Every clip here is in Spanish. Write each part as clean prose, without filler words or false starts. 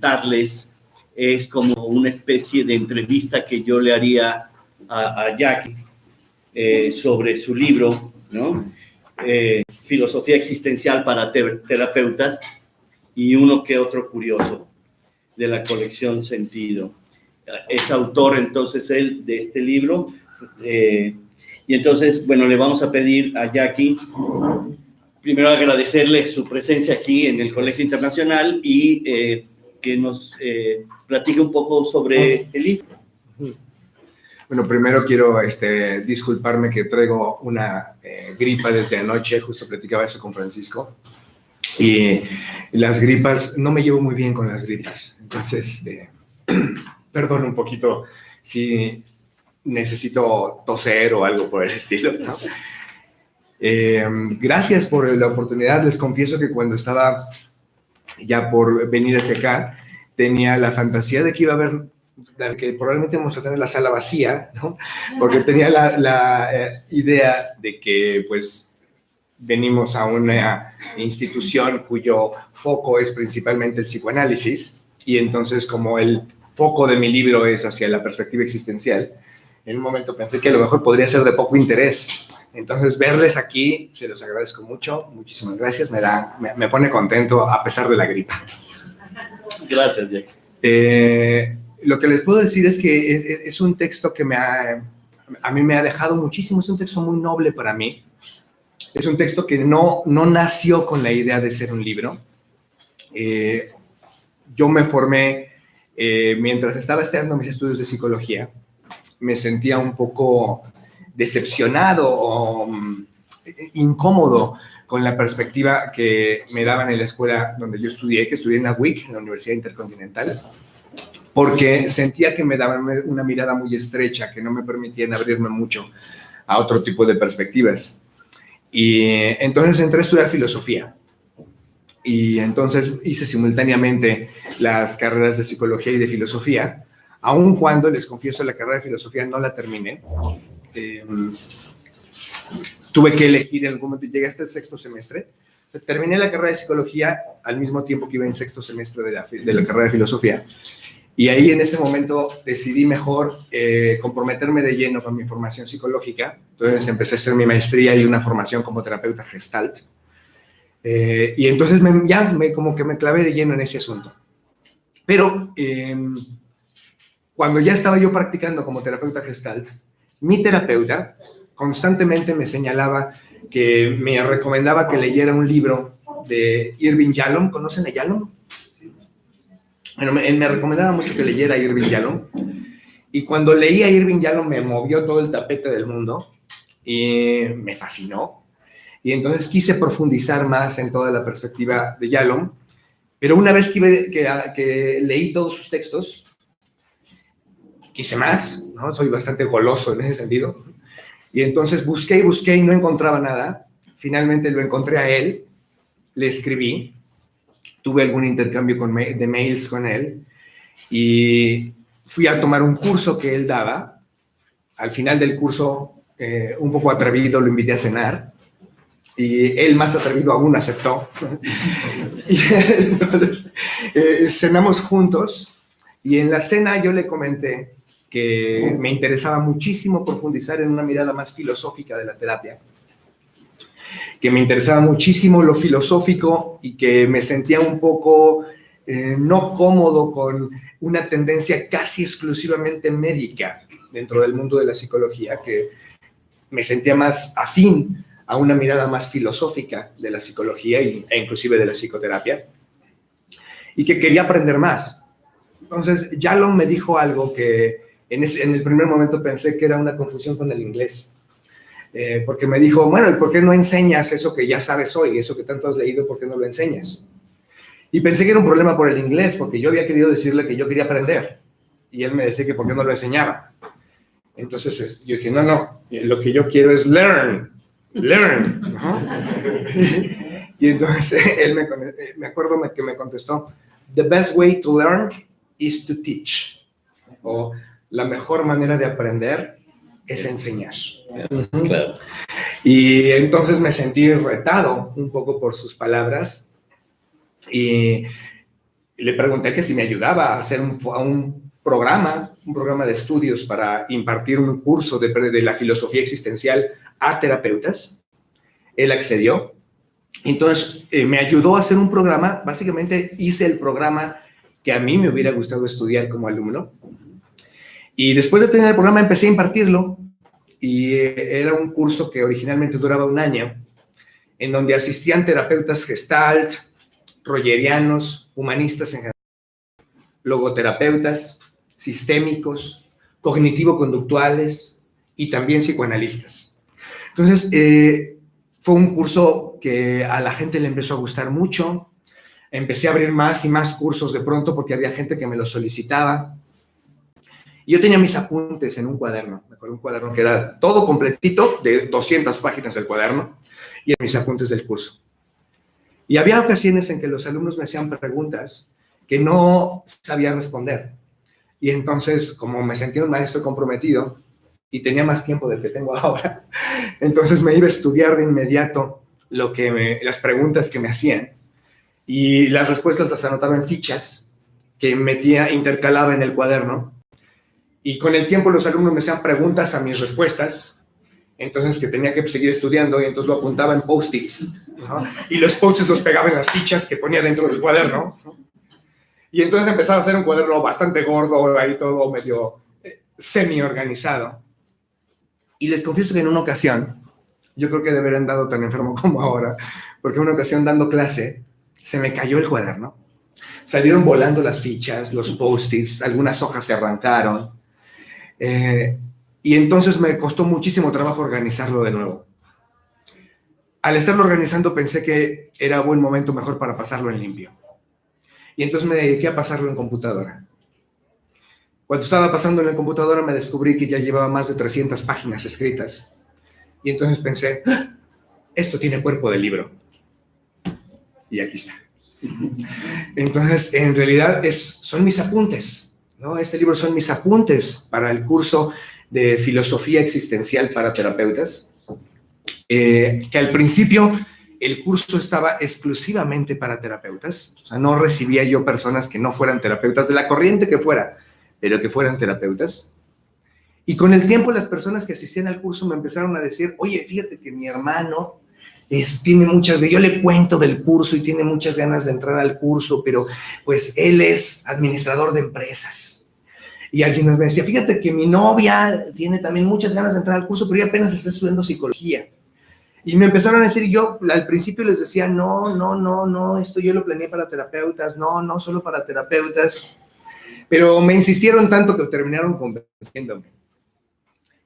preguntarles es como una especie de entrevista que yo le haría a Jackie sobre su libro, ¿no? Filosofía existencial para terapeutas, y uno que otro curioso de la colección Sentido. Es autor entonces él de este libro, y entonces, bueno, le vamos a pedir a Jackie primero agradecerle su presencia aquí en el Colegio Internacional y que nos platique un poco sobre el libro. Bueno, primero quiero disculparme que traigo una gripa desde anoche, justo platicaba eso con Francisco. Y las gripas, no me llevo muy bien con las gripas, entonces, perdón un poquito si necesito toser o algo por el estilo, ¿no? Gracias por la oportunidad. Les confieso que cuando estaba ya por venir hacia acá, tenía la fantasía de que iba a haber, que probablemente vamos a tener la sala vacía, ¿no? Porque tenía la idea de que, pues, venimos a una institución cuyo foco es principalmente el psicoanálisis, y entonces, como el foco de mi libro es hacia la perspectiva existencial, en un momento pensé que a lo mejor podría ser de poco interés. Entonces, verles aquí, se los agradezco mucho. Muchísimas gracias. Me pone contento a pesar de la gripa. Gracias, Jack. Lo que les puedo decir es que es un texto que a mí me ha dejado muchísimo. Es un texto muy noble para mí. Es un texto que no nació con la idea de ser un libro. Yo me formé mientras estaba estudiando mis estudios de psicología. Me sentía un poco decepcionado o incómodo con la perspectiva que me daban en la escuela donde yo estudié, que estudié en la UIC, en la Universidad Intercontinental, porque sentía que me daban una mirada muy estrecha, que no me permitían abrirme mucho a otro tipo de perspectivas. Y entonces entré a estudiar filosofía. Y entonces hice simultáneamente las carreras de psicología y de filosofía, aun cuando, les confieso, la carrera de filosofía no la terminé. Tuve que elegir en algún momento, llegué hasta el sexto semestre. Terminé la carrera de psicología al mismo tiempo que iba en sexto semestre de la carrera de filosofía. Y ahí, en ese momento, decidí mejor comprometerme de lleno con mi formación psicológica. Entonces empecé a hacer mi maestría y una formación como terapeuta Gestalt. Y entonces como que me clavé de lleno en ese asunto. Pero cuando ya estaba yo practicando como terapeuta Gestalt, mi terapeuta constantemente me señalaba que me recomendaba que leyera un libro de Irving Yalom. ¿Conocen a Yalom? Bueno, él me recomendaba mucho que leyera a Irving Yalom. Y cuando leí a Irving Yalom me movió todo el tapete del mundo y me fascinó. Y entonces quise profundizar más en toda la perspectiva de Yalom. Pero una vez que leí todos sus textos, quise más, ¿no? Soy bastante goloso en ese sentido. Y entonces busqué y no encontraba nada. Finalmente lo encontré a él, le escribí, tuve algún intercambio de mails con él y fui a tomar un curso que él daba. Al final del curso, un poco atrevido, lo invité a cenar y él, más atrevido aún, aceptó. Y entonces cenamos juntos y en la cena yo le comenté que me interesaba muchísimo profundizar en una mirada más filosófica de la terapia, que me interesaba muchísimo lo filosófico y que me sentía un poco no cómodo con una tendencia casi exclusivamente médica dentro del mundo de la psicología, que me sentía más afín a una mirada más filosófica de la psicología e inclusive de la psicoterapia, y que quería aprender más. Entonces, Yalom me dijo algo que en el primer momento pensé que era una confusión con el inglés. Porque me dijo, bueno, ¿y por qué no enseñas eso que ya sabes hoy? Eso que tanto has leído, ¿por qué no lo enseñas? Y pensé que era un problema por el inglés, porque yo había querido decirle que yo quería aprender. Y él me decía que por qué no lo enseñaba. Entonces yo dije, no, lo que yo quiero es learn. ¿No? Y entonces él me acuerdo que me contestó, the best way to learn is to teach. O la mejor manera de aprender es enseñar. Claro. Y entonces me sentí retado un poco por sus palabras y le pregunté que si me ayudaba a hacer un programa de estudios para impartir un curso de la filosofía existencial a terapeutas. Él accedió. Entonces, me ayudó a hacer un programa. Básicamente, hice el programa que a mí me hubiera gustado estudiar como alumno. Y después de tener el programa, empecé a impartirlo. Y era un curso que originalmente duraba 1 año, en donde asistían terapeutas gestalt, rogerianos, humanistas en general, logoterapeutas, sistémicos, cognitivo-conductuales y también psicoanalistas. Entonces, fue un curso que a la gente le empezó a gustar mucho. Empecé a abrir más y más cursos de pronto porque había gente que me los solicitaba. Y yo tenía mis apuntes en un cuaderno. Me acuerdo un cuaderno que era todo completito, de 200 páginas el cuaderno, y eran mis apuntes del curso. Y había ocasiones en que los alumnos me hacían preguntas que no sabía responder. Y entonces, como me sentía un maestro comprometido y tenía más tiempo del que tengo ahora, entonces me iba a estudiar de inmediato las preguntas que me hacían, y las respuestas las anotaba en fichas que intercalaba en el cuaderno. Y con el tiempo los alumnos me hacían preguntas a mis respuestas, entonces que tenía que seguir estudiando, y entonces lo apuntaba en post-its, ¿no? Y los post-its los pegaba en las fichas que ponía dentro del cuaderno, ¿no? Y entonces empezaba a hacer un cuaderno bastante gordo, ahí todo medio semi-organizado. Y les confieso que en una ocasión, yo creo que de haber andado tan enfermo como ahora, porque en una ocasión dando clase, se me cayó el cuaderno. Salieron volando las fichas, los post-its, algunas hojas se arrancaron. Y entonces me costó muchísimo trabajo organizarlo de nuevo. Al estarlo organizando pensé que era buen momento mejor para pasarlo en limpio. Y entonces me dediqué a pasarlo en computadora. Cuando estaba pasando en la computadora me descubrí que ya llevaba más de 300 páginas escritas. Y entonces pensé, ¡ah! Esto tiene cuerpo de libro. Y aquí está. Entonces, en realidad son mis apuntes, ¿no? Este libro son mis apuntes para el curso de filosofía existencial para terapeutas, que al principio el curso estaba exclusivamente para terapeutas. O sea, no recibía yo personas que no fueran terapeutas, de la corriente que fuera, pero que fueran terapeutas. Y con el tiempo las personas que asistían al curso me empezaron a decir, oye, fíjate que mi hermano tiene yo le cuento del curso y tiene muchas ganas de entrar al curso, pero pues él es administrador de empresas. Y alguien me decía, fíjate que mi novia tiene también muchas ganas de entrar al curso, pero ella apenas está estudiando psicología. Y me empezaron a decir, yo al principio les decía, no, esto yo lo planeé para terapeutas, no, solo para terapeutas. Pero me insistieron tanto que terminaron convenciéndome.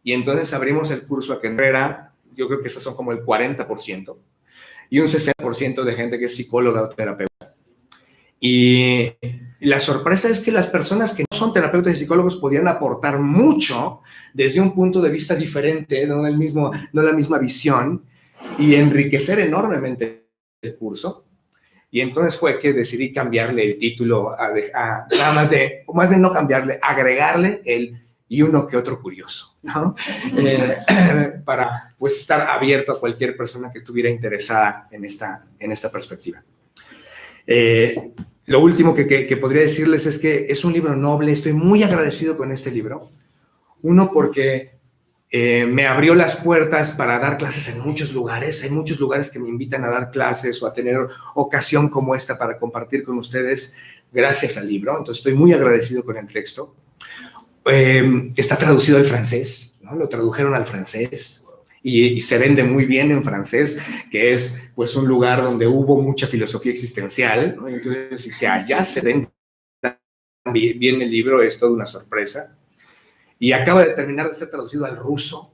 Y entonces abrimos el curso a Carrera. Yo creo que esos son como el 40%, y un 60% de gente que es psicóloga o terapeuta. Y la sorpresa es que las personas que no son terapeutas y psicólogos podían aportar mucho desde un punto de vista diferente, no la misma visión, y enriquecer enormemente el curso. Y entonces fue que decidí cambiarle el título nada más bien no cambiarle, agregarle el y uno que otro curioso, ¿no? Para pues estar abierto a cualquier persona que estuviera interesada en esta perspectiva. Lo último que podría decirles es que es un libro noble. Estoy muy agradecido con este libro. Uno, porque me abrió las puertas para dar clases en muchos lugares. Hay muchos lugares que me invitan a dar clases o a tener ocasión como esta para compartir con ustedes gracias al libro. Entonces estoy muy agradecido con el texto. Está traducido al francés, ¿no? Lo tradujeron al francés y se vende muy bien en francés, que es pues un lugar donde hubo mucha filosofía existencial, ¿no? Entonces, que allá se vende bien el libro es toda una sorpresa. Y acaba de terminar de ser traducido al ruso,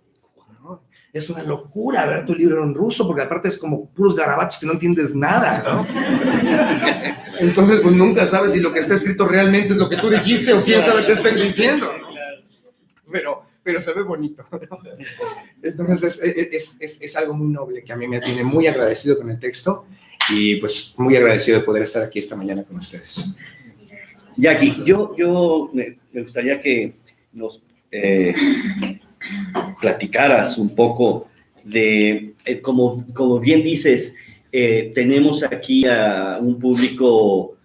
¿no? Es una locura ver tu libro en ruso, porque aparte es como puros garabatos que no entiendes nada, ¿no? Entonces, pues nunca sabes si lo que está escrito realmente es lo que tú dijiste o quién sabe qué están diciendo, ¿no? Pero se ve bonito, ¿no? Entonces, es algo muy noble que a mí me tiene muy agradecido con el texto, y pues muy agradecido de poder estar aquí esta mañana con ustedes. Jackie, yo me gustaría que nos platicaras un poco de, como bien dices, tenemos aquí a un público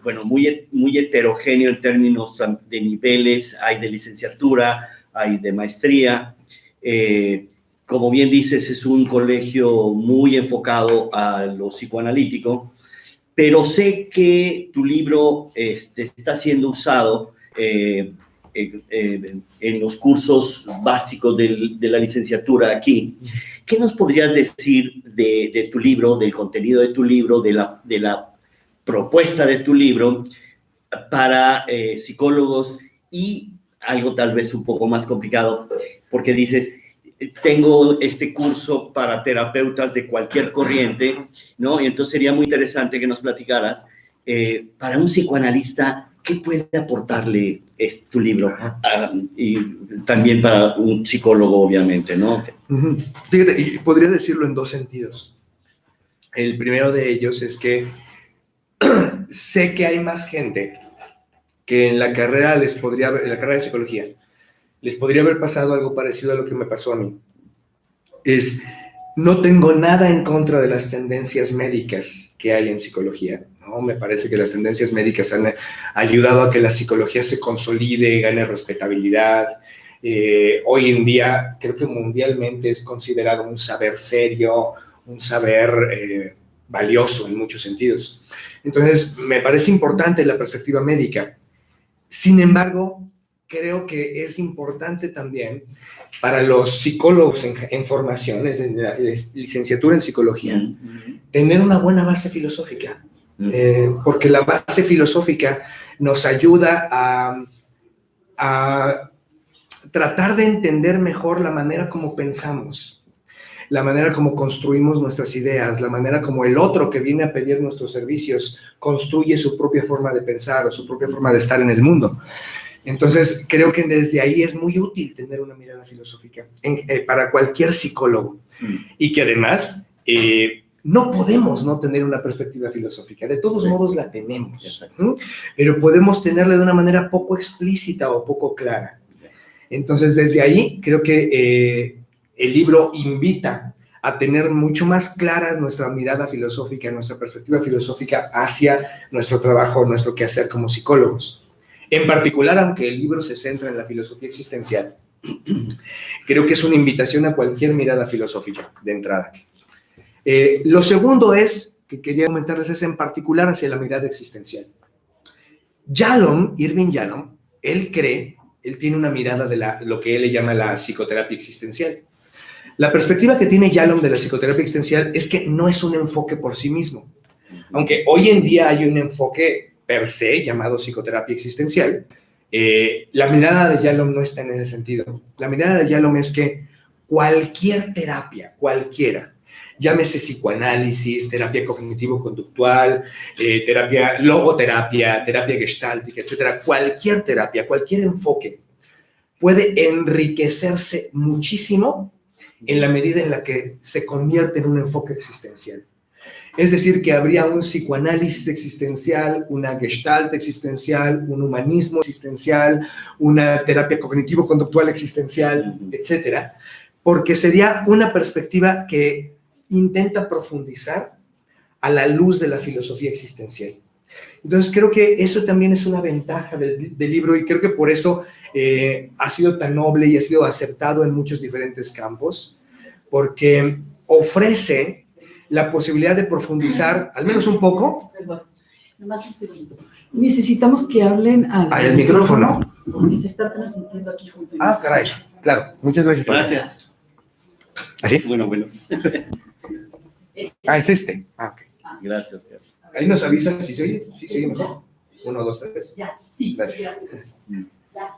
bueno, muy heterogéneo en términos de niveles, hay de licenciatura, hay de maestría. Como bien dices, es un colegio muy enfocado a lo psicoanalítico, pero sé que tu libro está siendo usado en los cursos básicos de la licenciatura aquí. ¿Qué nos podrías decir de tu libro, del contenido de tu libro, de la propuesta de tu libro para psicólogos y algo tal vez un poco más complicado, porque dices, tengo este curso para terapeutas de cualquier corriente, ¿no? Y entonces sería muy interesante que nos platicaras, para un psicoanalista, ¿qué puede aportarle tu libro? Y también para un psicólogo, obviamente, ¿no? Fíjate, y podría decirlo en dos sentidos. El primero de ellos es que sé que hay más gente que en la carrera en la carrera de psicología, les podría haber pasado algo parecido a lo que me pasó a mí. No tengo nada en contra de las tendencias médicas que hay en psicología, ¿no? Me parece que las tendencias médicas han ayudado a que la psicología se consolide, gane respetabilidad. Hoy en día, creo que mundialmente es considerado un saber serio, un saber valioso en muchos sentidos. Entonces, me parece importante la perspectiva médica. Sin embargo, creo que es importante también para los psicólogos en formación, en la licenciatura en psicología, tener una buena base filosófica, porque la base filosófica nos ayuda a tratar de entender mejor la manera como pensamos, la manera como construimos nuestras ideas, la manera como el otro que viene a pedir nuestros servicios construye su propia forma de pensar o su propia forma de estar en el mundo. Entonces, creo que desde ahí es muy útil tener una mirada filosófica para cualquier psicólogo. Y que además no podemos no tener una perspectiva filosófica. De todos modos la tenemos, pero podemos tenerla de una manera poco explícita o poco clara. Entonces, desde ahí creo que el libro invita a tener mucho más clara nuestra mirada filosófica, nuestra perspectiva filosófica hacia nuestro trabajo, nuestro quehacer como psicólogos. En particular, aunque el libro se centra en la filosofía existencial, creo que es una invitación a cualquier mirada filosófica de entrada. Lo segundo que quería comentarles es en particular hacia la mirada existencial. Irving Yalom, él tiene una mirada de lo que él le llama la psicoterapia existencial. La perspectiva que tiene Yalom de la psicoterapia existencial es que no es un enfoque por sí mismo. Aunque hoy en día hay un enfoque per se llamado psicoterapia existencial, la mirada de Yalom no está en ese sentido. La mirada de Yalom es que cualquier terapia, cualquiera, llámese psicoanálisis, terapia cognitivo-conductual, logoterapia, terapia gestáltica, etcétera, cualquier terapia, cualquier enfoque puede enriquecerse muchísimo en la medida en la que se convierte en un enfoque existencial. Es decir, que habría un psicoanálisis existencial, una gestalt existencial, un humanismo existencial, una terapia cognitivo-conductual existencial, etcétera, porque sería una perspectiva que intenta profundizar a la luz de la filosofía existencial. Entonces, creo que eso también es una ventaja del libro y creo que por eso ha sido tan noble y ha sido aceptado en muchos diferentes campos, porque ofrece la posibilidad de profundizar, al menos un poco. Perdón, nomás un segundo. Necesitamos que hablen al micrófono. Porque se está transmitiendo aquí junto. Caray, claro. Muchas gracias. Gracias. ¿Así? Bueno. Es este. Ok. Gracias, Carlos. Ahí nos avisan si se oye. Sí, se oye mejor. 1, 2, 3. Ya, sí. Gracias. Ya.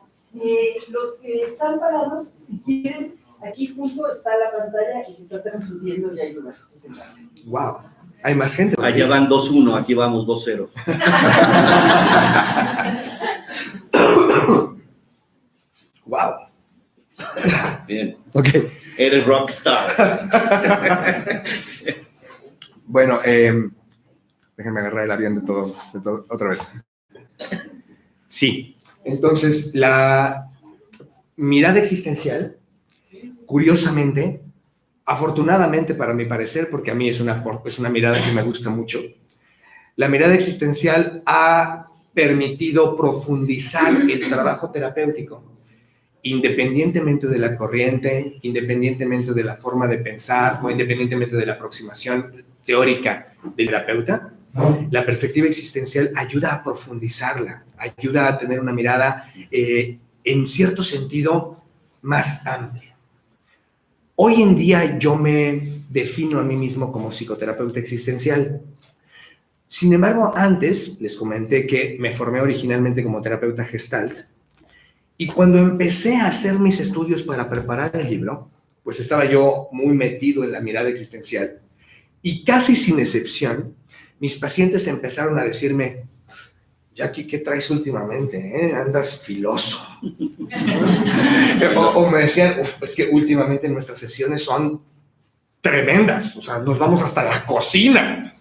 Los que están parados, si quieren, aquí junto está la pantalla y se está transmitiendo y hay lugar. Wow. Hay más gente. Allá van 2-1, aquí vamos 2-0. Wow. Bien. Ok. Eres rockstar. Bueno, déjenme agarrar el avión de todo otra vez. Sí. Entonces, la mirada existencial, curiosamente, afortunadamente para mi parecer, porque a mí es una mirada que me gusta mucho, La mirada existencial ha permitido profundizar el trabajo terapéutico, independientemente de la corriente, independientemente de la forma de pensar o independientemente de la aproximación teórica del terapeuta. La perspectiva existencial ayuda a profundizarla, ayuda a tener una mirada en cierto sentido más amplia. Hoy en día yo me defino a mí mismo como psicoterapeuta existencial. Sin embargo, antes les comenté que me formé originalmente como terapeuta Gestalt, y cuando empecé a hacer mis estudios para preparar el libro, pues estaba yo muy metido en la mirada existencial, y casi sin excepción, mis pacientes empezaron a decirme: Jackie, ¿qué traes últimamente? Andas filoso. o me decían: es que últimamente nuestras sesiones son tremendas, o sea, nos vamos hasta la cocina.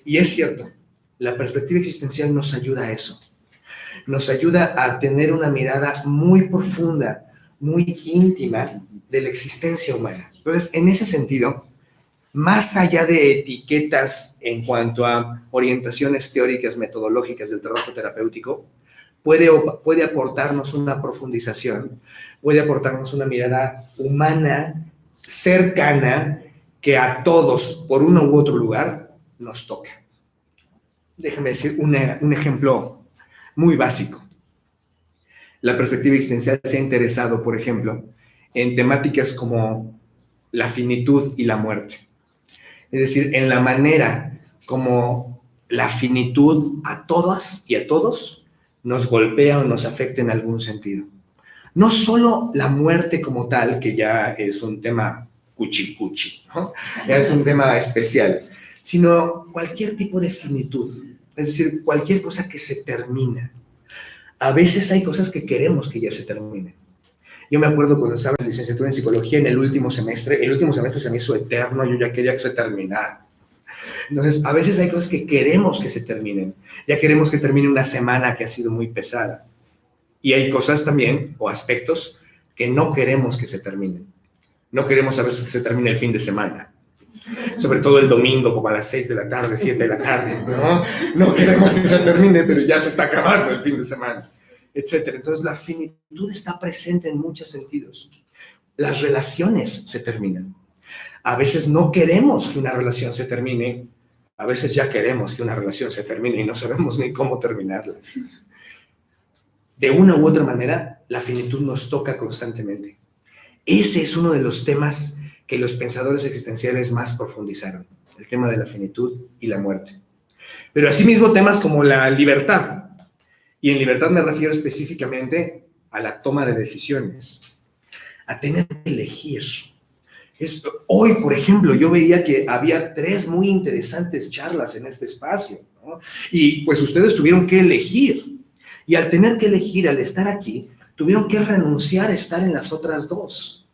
Y es cierto, la perspectiva existencial nos ayuda a eso. Nos ayuda a tener una mirada muy profunda, muy íntima de la existencia humana. Entonces, en ese sentido, más allá de etiquetas en cuanto a orientaciones teóricas, metodológicas del trabajo terapéutico, puede aportarnos una profundización, puede aportarnos una mirada humana, cercana, que a todos, por uno u otro lugar, nos toca. Déjame decir un ejemplo muy básico. La perspectiva existencial se ha interesado, por ejemplo, en temáticas como la finitud y la muerte. Es decir, en la manera como la finitud a todas y a todos nos golpea o nos afecta en algún sentido. No solo la muerte como tal, que ya es un tema cuchi, ¿no? Ya es un tema especial, sino cualquier tipo de finitud, es decir, cualquier cosa que se termina. A veces hay cosas que queremos que ya se terminen. Yo me acuerdo cuando estaba en licenciatura en psicología en el último semestre se me hizo eterno, yo ya quería que se terminara. Entonces, a veces hay cosas que queremos que se terminen. Ya queremos que termine una semana que ha sido muy pesada. Y hay cosas también, o aspectos, que no queremos que se terminen. No queremos a veces que se termine el fin de semana. Sobre todo el domingo, como a las 6 de la tarde, 7 de la tarde, ¿no? No queremos que se termine, pero ya se está acabando el fin de semana, etcétera. Entonces, la finitud está presente en muchos sentidos. Las relaciones se terminan. A veces no queremos que una relación se termine, a veces ya queremos que una relación se termine y no sabemos ni cómo terminarla. De una u otra manera, la finitud nos toca constantemente. Ese es uno de los temas que los pensadores existenciales más profundizaron, el tema de la finitud y la muerte. Pero asimismo temas como la libertad, y en libertad me refiero específicamente a la toma de decisiones, a tener que elegir. Hoy, por ejemplo, yo veía que había 3 muy interesantes charlas en este espacio, ¿no? Y pues ustedes tuvieron que elegir, y al tener que elegir, al estar aquí, tuvieron que renunciar a estar en las otras 2.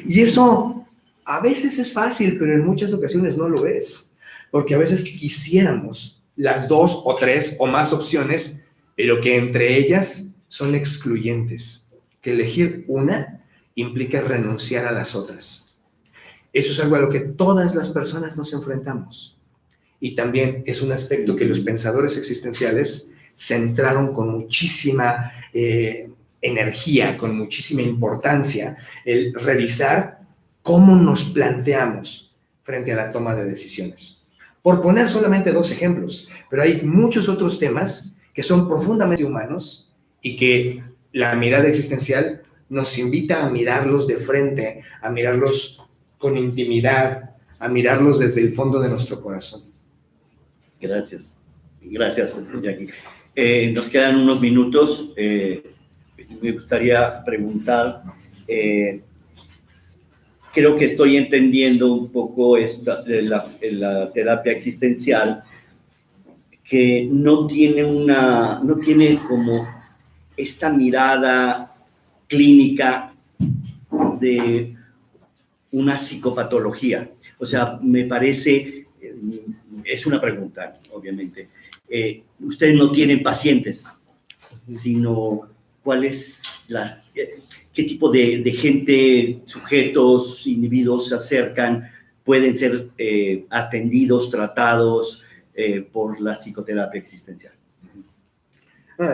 Y eso a veces es fácil, pero en muchas ocasiones no lo es, porque a veces quisiéramos las 2 o 3 o más opciones, pero que entre ellas son excluyentes, que elegir una implica renunciar a las otras. Eso es algo a lo que todas las personas nos enfrentamos, y también es un aspecto que los pensadores existenciales centraron con muchísima energía, con muchísima importancia, el revisar cómo nos planteamos frente a la toma de decisiones. Por poner solamente 2 ejemplos, pero hay muchos otros temas que son profundamente humanos y que la mirada existencial nos invita a mirarlos de frente, a mirarlos con intimidad, a mirarlos desde el fondo de nuestro corazón. Gracias, Jackie. Nos quedan unos minutos. Me gustaría preguntar, creo que estoy entendiendo un poco la terapia existencial, que no tiene como esta mirada clínica de una psicopatología. O sea, me parece, es una pregunta, obviamente. Ustedes no tienen pacientes, sino cuál es qué tipo de gente, sujetos, individuos se acercan, pueden ser atendidos, tratados, por la psicoterapia existencial?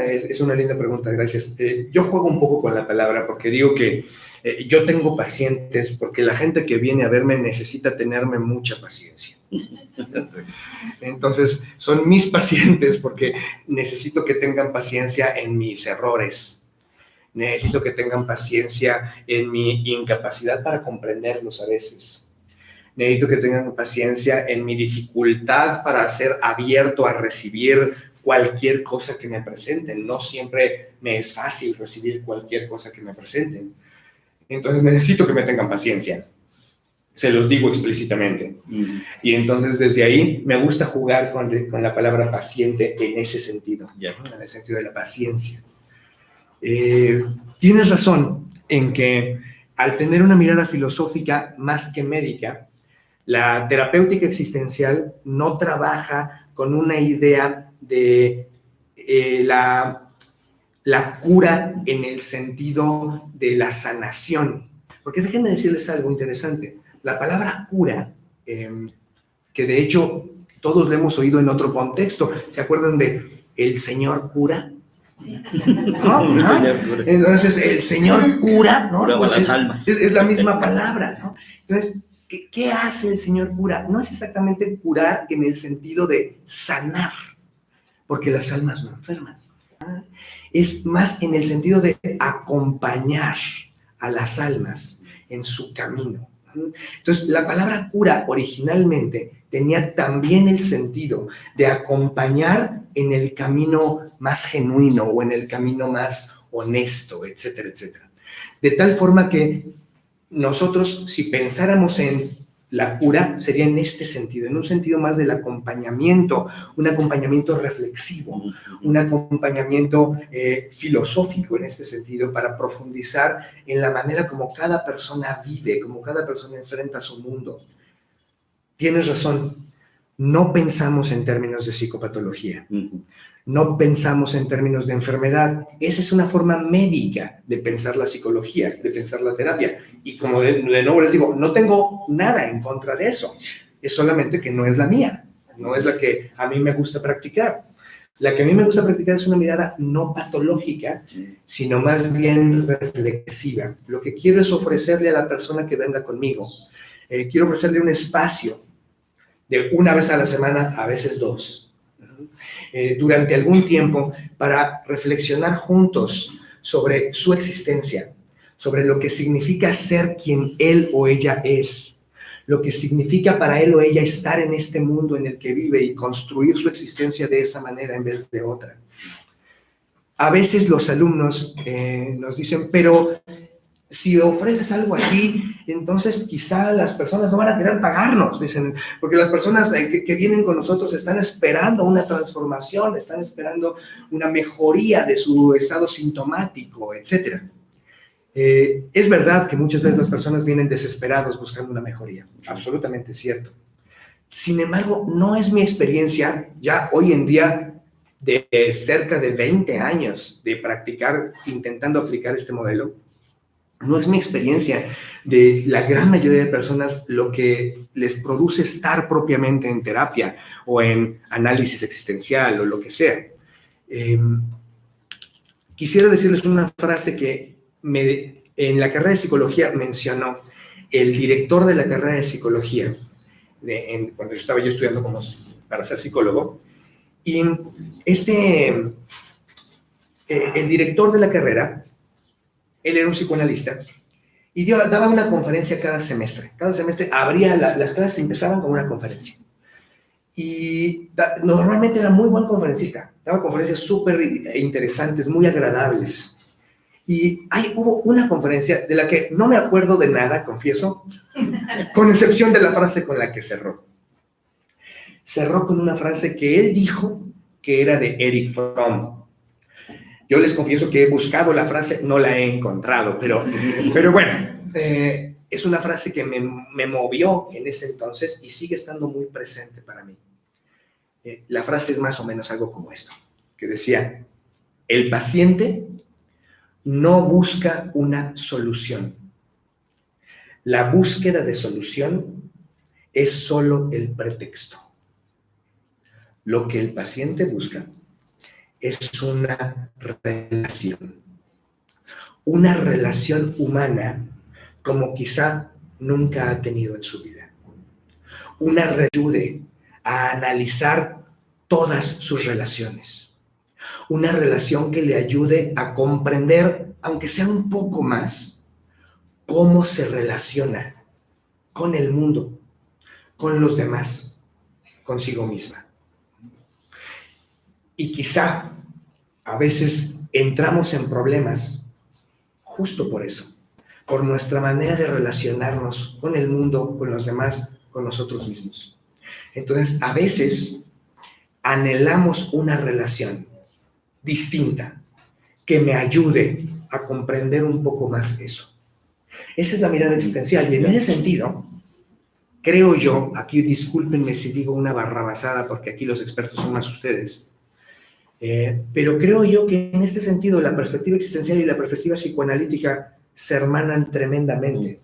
Es una linda pregunta, gracias. Yo juego un poco con la palabra porque digo que yo tengo pacientes porque la gente que viene a verme necesita tenerme mucha paciencia. Entonces, son mis pacientes porque necesito que tengan paciencia en mis errores. Necesito que tengan paciencia en mi incapacidad para comprenderlos a veces. Necesito que tengan paciencia en mi dificultad para ser abierto a recibir cualquier cosa que me presenten. No siempre me es fácil recibir cualquier cosa que me presenten. Entonces necesito que me tengan paciencia. Se los digo explícitamente. Y entonces desde ahí me gusta jugar con la palabra paciente en ese sentido, en el sentido de la paciencia. Tienes razón en que al tener una mirada filosófica más que médica, la terapéutica existencial no trabaja con una idea de la cura en el sentido de la sanación. Porque déjenme decirles algo interesante. La palabra cura, que de hecho todos lo hemos oído en otro contexto, ¿se acuerdan de el señor cura? ¿No? Entonces, el señor cura, ¿no? Pues las almas. Es la misma palabra, ¿no? Entonces, ¿qué hace el señor cura? No es exactamente curar en el sentido de sanar, porque las almas no enferman. Es más en el sentido de acompañar a las almas en su camino. Entonces, la palabra cura originalmente tenía también el sentido de acompañar en el camino más genuino o en el camino más honesto, etcétera, etcétera. De tal forma que nosotros, si pensáramos en la cura, sería en este sentido, en un sentido más del acompañamiento, un acompañamiento reflexivo, un acompañamiento filosófico en este sentido, para profundizar en la manera como cada persona vive, como cada persona enfrenta su mundo. Tienes razón, no pensamos en términos de psicopatología, no pensamos en términos de enfermedad. Esa es una forma médica de pensar la psicología, de pensar la terapia. Y como de nuevo les digo, no tengo nada en contra de eso. Es solamente que no es la mía, no es la que a mí me gusta practicar. La que a mí me gusta practicar es una mirada no patológica, sino más bien reflexiva. Lo que quiero es ofrecerle a la persona que venga conmigo, quiero ofrecerle un espacio de una vez a la semana, a veces dos, durante algún tiempo, para reflexionar juntos sobre su existencia, sobre lo que significa ser quien él o ella es, lo que significa para él o ella estar en este mundo en el que vive y construir su existencia de esa manera en vez de otra. A veces los alumnos nos dicen, pero si ofreces algo así, entonces quizá las personas no van a querer pagarnos, dicen, porque las personas que vienen con nosotros están esperando una transformación, están esperando una mejoría de su estado sintomático, etc. Es verdad que muchas veces las personas vienen desesperados buscando una mejoría, absolutamente cierto. Sin embargo, no es mi experiencia ya hoy en día de cerca de 20 años de practicar, intentando aplicar este modelo. No es mi experiencia de la gran mayoría de personas lo que les produce estar propiamente en terapia o en análisis existencial o lo que sea. Quisiera decirles una frase que en la carrera de psicología mencionó el director de la carrera de psicología, cuando estaba yo estudiando para ser psicólogo, y el director de la carrera, él era un psicoanalista y daba una conferencia cada semestre. Cada semestre abría las clases, empezaban con una conferencia. Y normalmente era muy buen conferencista. Daba conferencias súper interesantes, muy agradables. Y hubo una conferencia de la que no me acuerdo de nada, confieso, con excepción de la frase con la que cerró. Cerró con una frase que él dijo que era de Erich Fromm. Yo les confieso que he buscado la frase, no la he encontrado, pero bueno, es una frase que me movió en ese entonces y sigue estando muy presente para mí. La frase es más o menos algo como esto, que decía, el paciente no busca una solución. La búsqueda de solución es solo el pretexto. Lo que el paciente busca es una relación humana como quizá nunca ha tenido en su vida. Una ayude a analizar todas sus relaciones. Una relación que le ayude a comprender, aunque sea un poco más, cómo se relaciona con el mundo, con los demás, consigo misma. Y quizá a veces entramos en problemas justo por eso, por nuestra manera de relacionarnos con el mundo, con los demás, con nosotros mismos. Entonces, a veces anhelamos una relación distinta que me ayude a comprender un poco más eso. Esa es la mirada existencial. Y en ese sentido, creo yo, aquí discúlpenme si digo una barrabasada, porque aquí los expertos son más ustedes, pero creo yo que en este sentido la perspectiva existencial y la perspectiva psicoanalítica se hermanan tremendamente.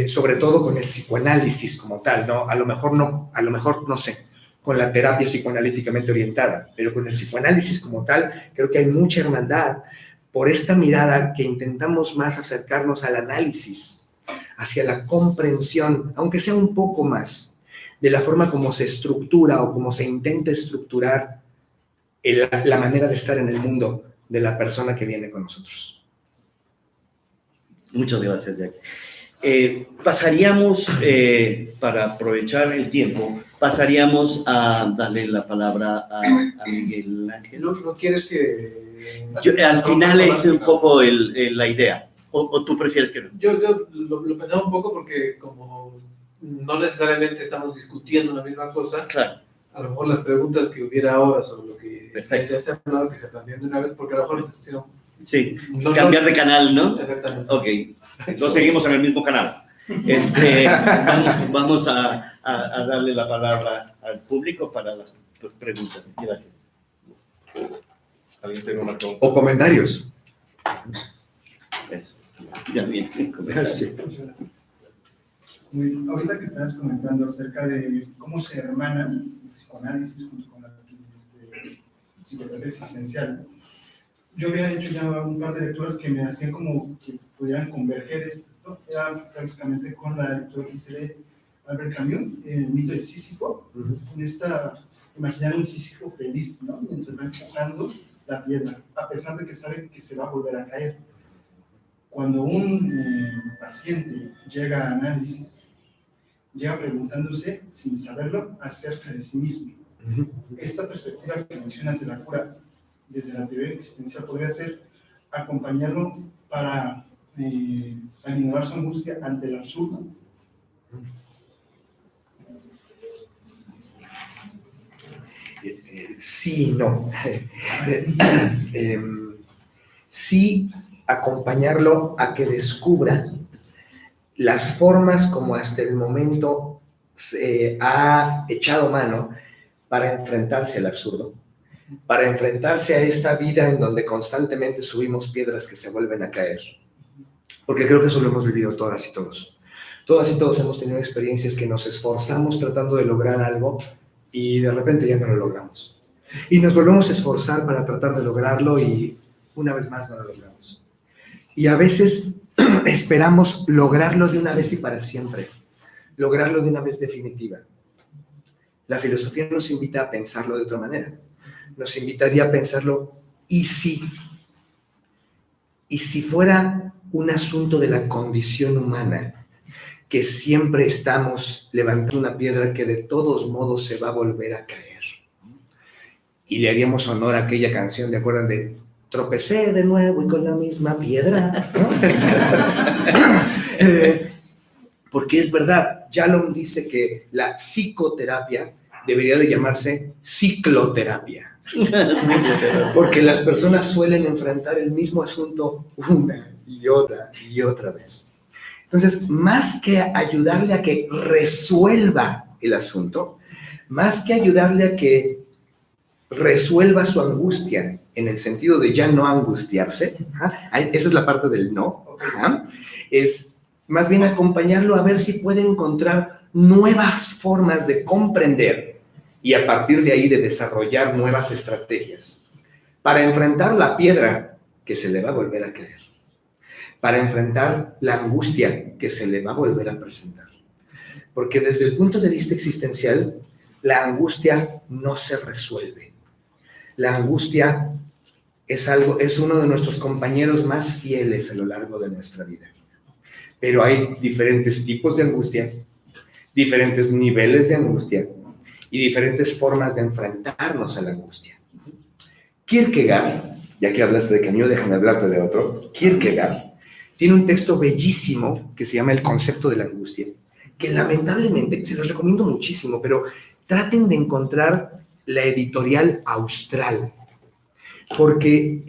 Sobre todo con el psicoanálisis como tal, ¿no? A lo mejor no sé, con la terapia psicoanalíticamente orientada, pero con el psicoanálisis como tal, creo que hay mucha hermandad por esta mirada que intentamos más acercarnos al análisis, hacia la comprensión, aunque sea un poco más, de la forma como se estructura o como se intenta estructurar la manera de estar en el mundo de la persona que viene con nosotros. Muchas gracias, Jack. Pasaríamos, para aprovechar el tiempo, pasaríamos a darle la palabra a Miguel Ángel. ¿No quieres que...? Al final es un poco la idea, o tú prefieres que no. Yo lo pensaba un poco porque como no necesariamente estamos discutiendo la misma cosa, claro, a lo mejor las preguntas que hubiera ahora sobre lo que perfecto, ya se ha hablado, que se plantean de una vez, porque a lo mejor sí, cambiar de canal, ¿no? Exactamente. Ok, entonces seguimos en el mismo canal. Vamos a darle la palabra al público para las preguntas. Gracias. ¿Alguien tiene una pregunta? O comentarios. Eso. Ya bien, Sí. Ahorita que estabas comentando acerca de cómo se hermanan el psicoanálisis junto con la psicoterapia existencial, yo había hecho ya un par de lecturas que me hacían como que pudieran converger esto, ¿no? Era prácticamente con la lectura que hice de Albert Camus, el mito de Sísifo, con esta, imaginar un Sísifo feliz, ¿no? Mientras va empujando la piedra, a pesar de que sabe que se va a volver a caer. Cuando un paciente llega a análisis, llega preguntándose, sin saberlo, acerca de sí mismo. Esta perspectiva que mencionas de la cura, desde la teoría existencial, podría ser acompañarlo para aminorar su angustia ante el absurdo. Sí, no. Sí, acompañarlo a que descubra las formas como hasta el momento se ha echado mano para enfrentarse al absurdo, para enfrentarse a esta vida en donde constantemente subimos piedras que se vuelven a caer. Porque creo que eso lo hemos vivido todas y todos. Todas y todos hemos tenido experiencias que nos esforzamos tratando de lograr algo y de repente ya no lo logramos. Y nos volvemos a esforzar para tratar de lograrlo y una vez más no lo logramos. Y a veces esperamos lograrlo de una vez y para siempre, lograrlo de una vez definitiva. La filosofía nos invita a pensarlo de otra manera. Nos invitaría a pensarlo, ¿y si fuera un asunto de la condición humana, que siempre estamos levantando una piedra que de todos modos se va a volver a caer? Y le haríamos honor a aquella canción, ¿de acuerdan? De tropecé de nuevo y con la misma piedra, ¿no? Porque es verdad, Yalom dice que la psicoterapia debería de llamarse cicloterapia. Porque las personas suelen enfrentar el mismo asunto una y otra vez. Entonces, más que ayudarle a que resuelva el asunto, más que ayudarle a que resuelva su angustia, en el sentido de ya no angustiarse, esa es la parte del no, es más bien acompañarlo a ver si puede encontrar nuevas formas de comprender y a partir de ahí de desarrollar nuevas estrategias para enfrentar la piedra que se le va a volver a caer, para enfrentar la angustia que se le va a volver a presentar. Porque desde el punto de vista existencial, la angustia no se resuelve. La angustia es uno de nuestros compañeros más fieles a lo largo de nuestra vida. Pero hay diferentes tipos de angustia, diferentes niveles de angustia y diferentes formas de enfrentarnos a la angustia. Kierkegaard, ya que hablaste de Camus, déjame hablarte de otro. Kierkegaard tiene un texto bellísimo que se llama El concepto de la angustia, que lamentablemente, se los recomiendo muchísimo, pero traten de encontrar la editorial Austral, porque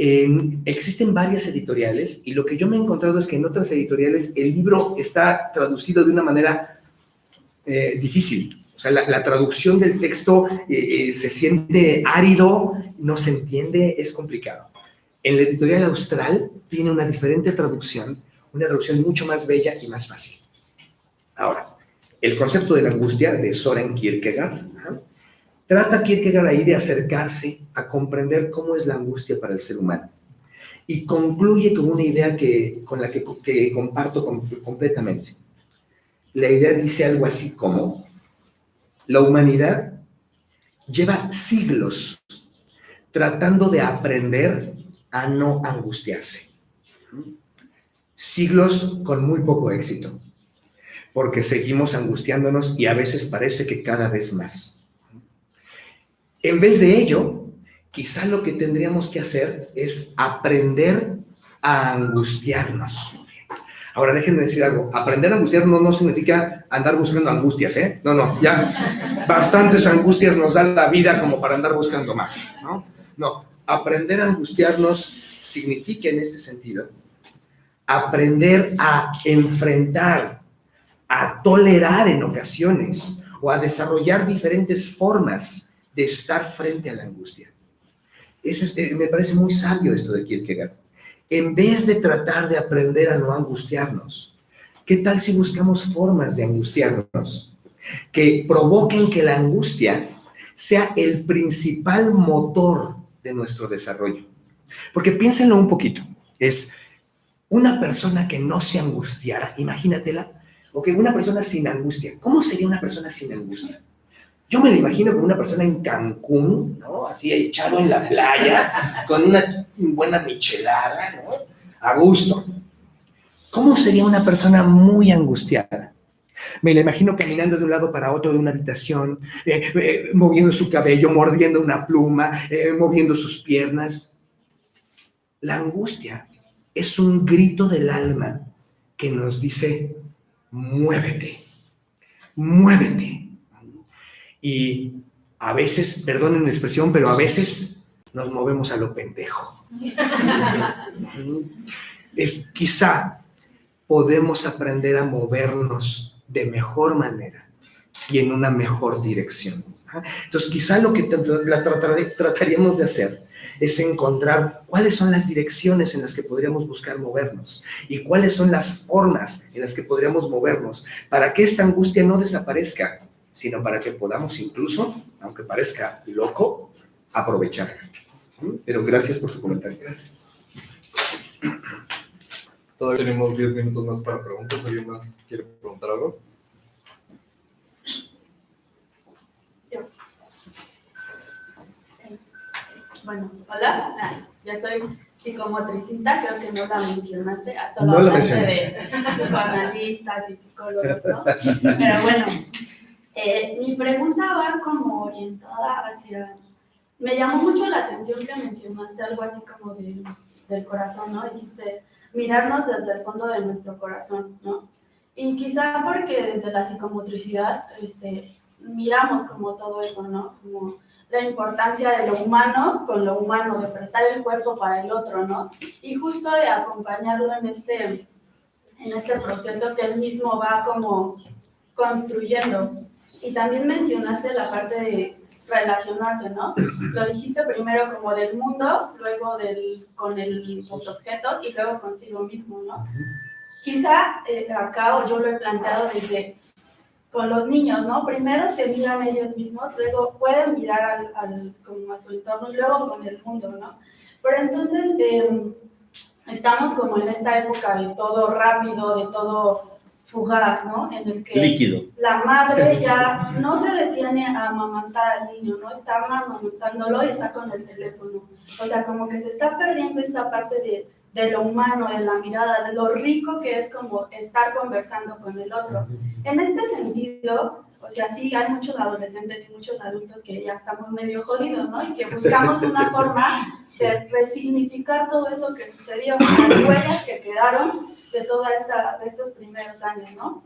existen varias editoriales y lo que yo me he encontrado es que en otras editoriales el libro está traducido de una manera difícil. O sea, la traducción del texto se siente árido, no se entiende, es complicado. En la editorial Austral tiene una diferente traducción, una traducción mucho más bella y más fácil. Ahora, el concepto de la angustia de Søren Kierkegaard, trata Kierkegaard ahí de acercarse a comprender cómo es la angustia para el ser humano. Y concluye con una idea con la que comparto completamente. La idea dice algo así como: la humanidad lleva siglos tratando de aprender a no angustiarse. Siglos con muy poco éxito, porque seguimos angustiándonos y a veces parece que cada vez más. En vez de ello, quizá lo que tendríamos que hacer es aprender a angustiarnos. Ahora, déjenme decir algo. Aprender a angustiarnos no significa andar buscando angustias, ¿eh? No, ya bastantes angustias nos da la vida como para andar buscando más, ¿no? No, aprender a angustiarnos significa en este sentido aprender a enfrentar, a tolerar en ocasiones o a desarrollar diferentes formas de estar frente a la angustia. Me parece muy sabio esto de Kierkegaard. En vez de tratar de aprender a no angustiarnos, ¿qué tal si buscamos formas de angustiarnos que provoquen que la angustia sea el principal motor de nuestro desarrollo? Porque piénsenlo un poquito. Es una persona que no se angustiara, imagínatela, o que una persona sin angustia. ¿Cómo sería una persona sin angustia? Yo me lo imagino como una persona en Cancún, ¿no? Así echado en la playa, con una buena michelada, ¿no? A gusto. ¿Cómo sería una persona muy angustiada? Me la imagino caminando de un lado para otro de una habitación, moviendo su cabello, mordiendo una pluma, moviendo sus piernas. La angustia es un grito del alma que nos dice: muévete, muévete. Y a veces, perdonen la expresión, pero a veces nos movemos a lo pendejo. Quizá podemos aprender a movernos de mejor manera y en una mejor dirección. Entonces, quizá lo que trataríamos de hacer es encontrar cuáles son las direcciones en las que podríamos buscar movernos y cuáles son las formas en las que podríamos movernos para que esta angustia no desaparezca, sino para que podamos incluso, aunque parezca loco, aprovecharla. Pero gracias por tu comentario. Gracias. Todavía tenemos 10 minutos más para preguntas. ¿Alguien más quiere preguntar algo? Yo. Bueno, hola. Ya soy psicomotricista, creo que no la mencionaste. Solo no la hablaste mencioné. de psicoanalistas y psicólogos, ¿no? Pero bueno, mi pregunta va como orientada hacia... Me llamó mucho la atención que mencionaste algo así como del corazón, ¿no? Dijiste, mirarnos desde el fondo de nuestro corazón, ¿no? Y quizá porque desde la psicomotricidad miramos como todo eso, ¿no? Como la importancia de lo humano con lo humano, de prestar el cuerpo para el otro, ¿no? Y justo de acompañarlo en este proceso que él mismo va como construyendo. Y también mencionaste la parte de relacionarse, ¿no? Lo dijiste primero como del mundo, luego con los objetos y luego consigo mismo, ¿no? Quizá acá, o yo lo he planteado desde con los niños, ¿no? Primero se miran ellos mismos, luego pueden mirar como a su entorno y luego con el mundo, ¿no? Pero entonces estamos como en esta época de todo rápido, de todo fugaz, ¿no? En el que Líquido. la madre ya no se detiene a amamantar al niño, ¿no? Está amamantándolo y está con el teléfono. O sea, como que se está perdiendo esta parte de lo humano, de la mirada, de lo rico que es como estar conversando con el otro. En este sentido, o sea, sí hay muchos adolescentes y muchos adultos que ya estamos medio jodidos, ¿no? Y que buscamos una forma de resignificar todo eso que sucedió, las huellas que quedaron de de estos primeros años, ¿no?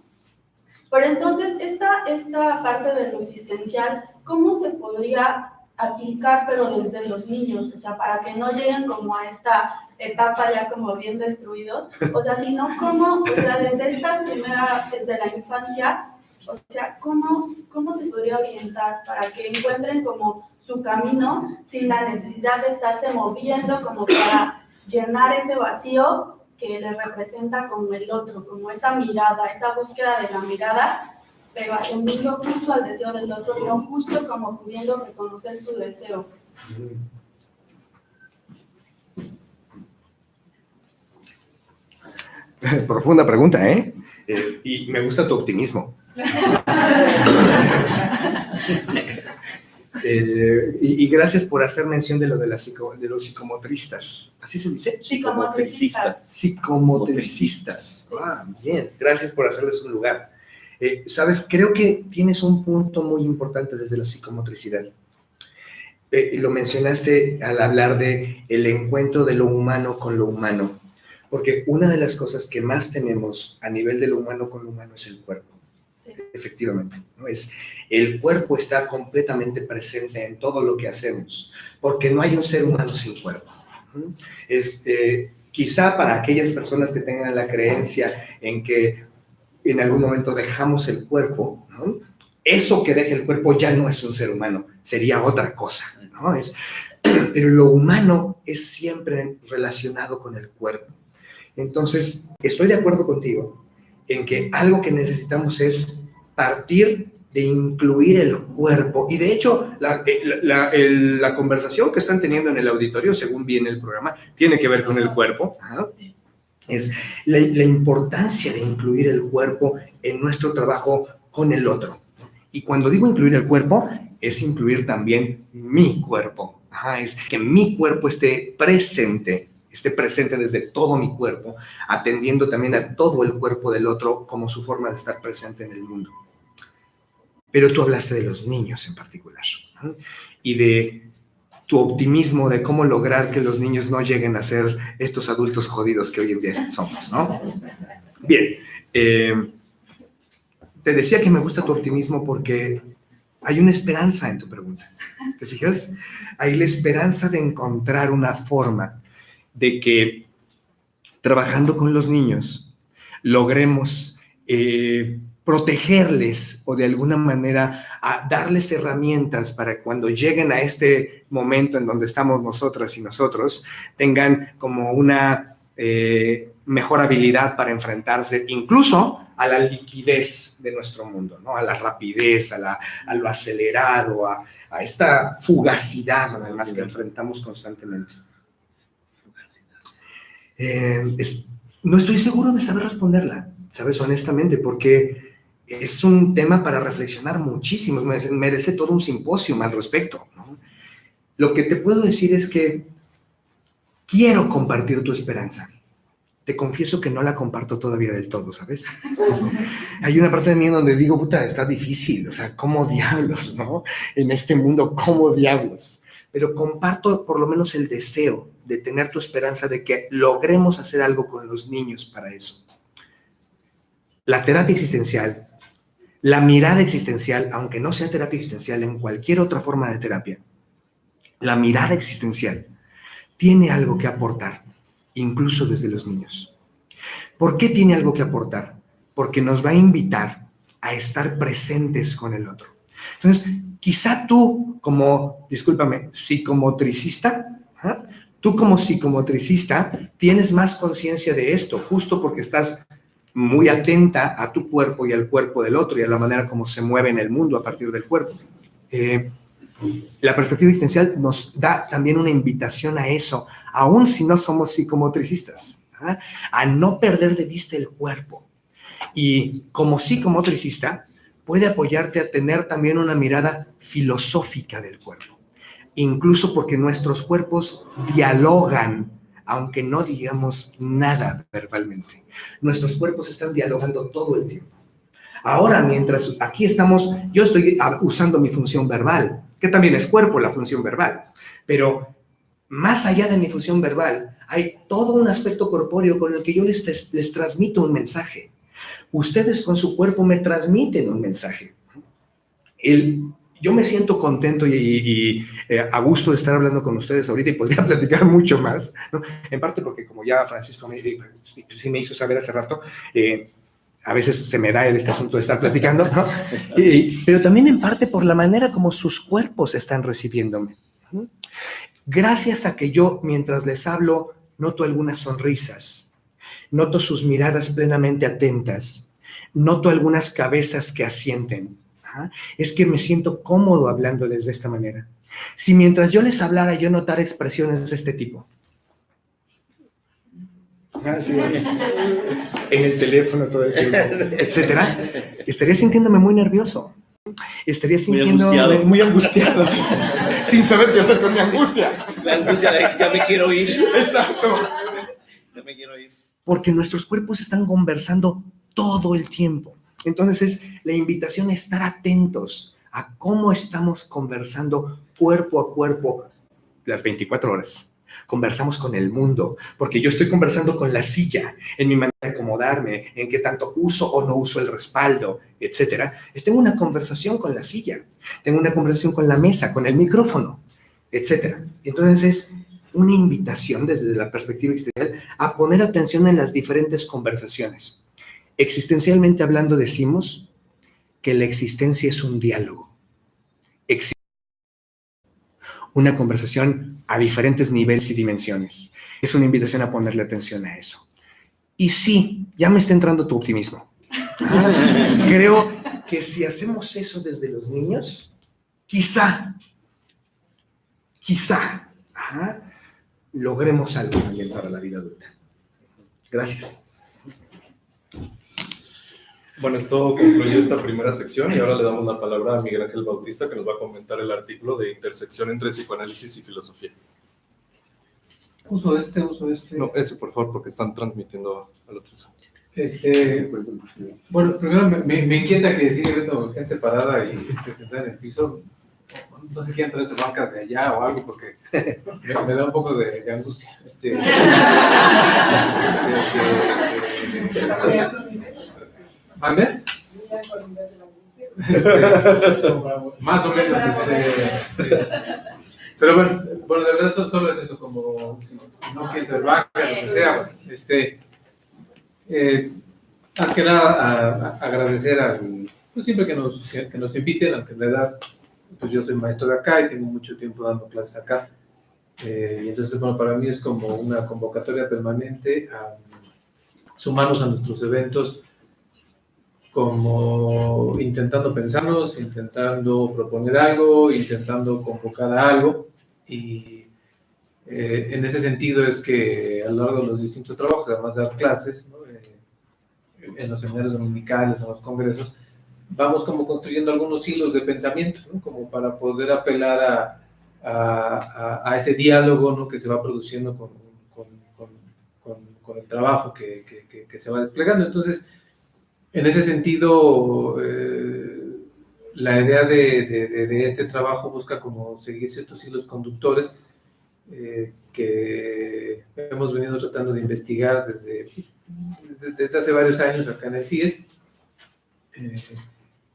Pero entonces, esta parte de lo existencial, ¿cómo se podría aplicar, pero desde los niños? O sea, para que no lleguen como a esta etapa ya como bien destruidos, o sea, sino cómo, o sea, desde la infancia, o sea, cómo se podría orientar para que encuentren como su camino sin la necesidad de estarse moviendo como para llenar ese vacío que le representa como el otro, como esa mirada, esa búsqueda de la mirada, pero atendiendo justo al deseo del otro, no justo como pudiendo reconocer su deseo. Profunda pregunta, ¿eh? Y me gusta tu optimismo. Y gracias por hacer mención de lo de los psicomotristas. ¿Así se dice? Psicomotricistas. Psicomotricistas. Ah, bien. Gracias por hacerles un lugar. Sabes, creo que tienes un punto muy importante desde la psicomotricidad. Lo mencionaste al hablar de el encuentro de lo humano con lo humano, porque una de las cosas que más tenemos a nivel de lo humano con lo humano es el cuerpo. Efectivamente, ¿no? El cuerpo está completamente presente en todo lo que hacemos, porque no hay un ser humano sin cuerpo. Quizá para aquellas personas que tengan la creencia en que en algún momento dejamos el cuerpo, ¿no? Eso que deja el cuerpo ya no es un ser humano, sería otra cosa, ¿no? Pero lo humano es siempre relacionado con el cuerpo. Entonces, estoy de acuerdo contigo en que algo que necesitamos es partir de incluir el cuerpo. Y de hecho, la conversación que están teniendo en el auditorio, según viene el programa, tiene que ver con el cuerpo. Es la importancia de incluir el cuerpo en nuestro trabajo con el otro. Y cuando digo incluir el cuerpo, es incluir también mi cuerpo. Es que mi cuerpo esté presente desde todo mi cuerpo, atendiendo también a todo el cuerpo del otro como su forma de estar presente en el mundo. Pero tú hablaste de los niños en particular, ¿no? Y de tu optimismo de cómo lograr que los niños no lleguen a ser estos adultos jodidos que hoy en día somos, ¿no? Bien, te decía que me gusta tu optimismo porque hay una esperanza en tu pregunta. ¿Te fijas? Hay la esperanza de encontrar una forma de que trabajando con los niños logremos protegerles o de alguna manera darles herramientas para cuando lleguen a este momento en donde estamos nosotras y nosotros, tengan como una mejor habilidad para enfrentarse incluso a la liquidez de nuestro mundo, ¿no? A la rapidez, a lo acelerado, a esta fugacidad además que enfrentamos constantemente. No estoy seguro de saber responderla, ¿sabes? Honestamente, porque es un tema para reflexionar muchísimo, merece todo un simposio al respecto, ¿no? Lo que te puedo decir es que quiero compartir tu esperanza. Te confieso que no la comparto todavía del todo, ¿sabes? Hay una parte de mí en donde digo, puta, está difícil, o sea, ¿cómo diablos, no? En este mundo, ¿cómo diablos? Pero comparto por lo menos el deseo de tener tu esperanza de que logremos hacer algo con los niños para eso. La terapia existencial, la mirada existencial, aunque no sea terapia existencial, en cualquier otra forma de terapia, la mirada existencial tiene algo que aportar, incluso desde los niños. ¿Por qué tiene algo que aportar? Porque nos va a invitar a estar presentes con el otro. Entonces, quizá tú como, discúlpame, psicomotricista, tú como psicomotricista tienes más conciencia de esto, justo porque estás muy atenta a tu cuerpo y al cuerpo del otro y a la manera como se mueve en el mundo a partir del cuerpo. La perspectiva existencial nos da también una invitación a eso, aun si no somos psicomotricistas, ¿ah? A no perder de vista el cuerpo. Y como psicomotricista, puede apoyarte a tener también una mirada filosófica del cuerpo, incluso porque nuestros cuerpos dialogan, aunque no digamos nada verbalmente. Nuestros cuerpos están dialogando todo el tiempo. Ahora, mientras aquí estamos, yo estoy usando mi función verbal, que también es cuerpo, la función verbal, pero más allá de mi función verbal, hay todo un aspecto corpóreo con el que yo les transmito un mensaje. Ustedes con su cuerpo me transmiten un mensaje. Yo me siento contento y a gusto de estar hablando con ustedes ahorita y podría platicar mucho más, ¿no? En parte porque, como ya Francisco sí me hizo saber hace rato, a veces se me da este asunto de estar platicando, ¿no? Pero también en parte por la manera como sus cuerpos están recibiéndome. Gracias a que yo, mientras les hablo, noto algunas sonrisas, noto sus miradas plenamente atentas, noto algunas cabezas que asienten. Es que me siento cómodo hablándoles de esta manera. Si mientras yo les hablara yo notara expresiones de este tipo, sí, en el teléfono todo el tiempo, etcétera, estaría sintiéndome muy nervioso, estaría sintiéndome muy angustiado, sin saber qué hacer con mi angustia. La angustia de ya me quiero ir. Exacto. Ya me quiero ir. Porque nuestros cuerpos están conversando todo el tiempo. Entonces, la invitación es estar atentos a cómo estamos conversando cuerpo a cuerpo las 24 horas. Conversamos con el mundo, porque yo estoy conversando con la silla, en mi manera de acomodarme, en qué tanto uso o no uso el respaldo, etcétera. Tengo una conversación con la silla, tengo una conversación con la mesa, con el micrófono, etcétera. Entonces, es una invitación desde la perspectiva existencial a poner atención en las diferentes conversaciones. Existencialmente hablando, decimos que la existencia es un diálogo. Una conversación a diferentes niveles y dimensiones. Es una invitación a ponerle atención a eso. Y sí, ya me está entrando tu optimismo. Creo que si hacemos eso desde los niños, quizá, logremos algo también para la vida adulta. Gracias. Bueno, esto concluye esta primera sección y ahora le damos la palabra a Miguel Ángel Bautista, que nos va a comentar el artículo de intersección entre psicoanálisis y filosofía. Uso este. No, ese por favor, porque están transmitiendo al otro. Bueno, primero me inquieta que sigue viendo gente parada y sentada en el piso. No sé quién traerse bancas de allá o algo, porque me da un poco de angustia. ¿Mande? Más o menos. Pero bueno, de verdad solo es eso, como si no quiere ser vaca, lo que sea. Antes que nada, agradecer pues siempre que nos inviten, aunque en realidad pues yo soy maestro de acá y tengo mucho tiempo dando clases acá. Y entonces, bueno, para mí es como una convocatoria permanente a sumarnos a nuestros eventos, como intentando pensarnos, intentando proponer algo, intentando convocar a algo. Y en ese sentido es que a lo largo de los distintos trabajos, además de dar clases, ¿no? En los seminarios dominicales, en los congresos, vamos como construyendo algunos hilos de pensamiento, ¿no? Como para poder apelar a ese diálogo, ¿no? Que se va produciendo con el trabajo que se va desplegando. Entonces, en ese sentido, la idea de este trabajo busca como seguir ciertos hilos conductores que hemos venido tratando de investigar desde hace varios años acá en el CIES,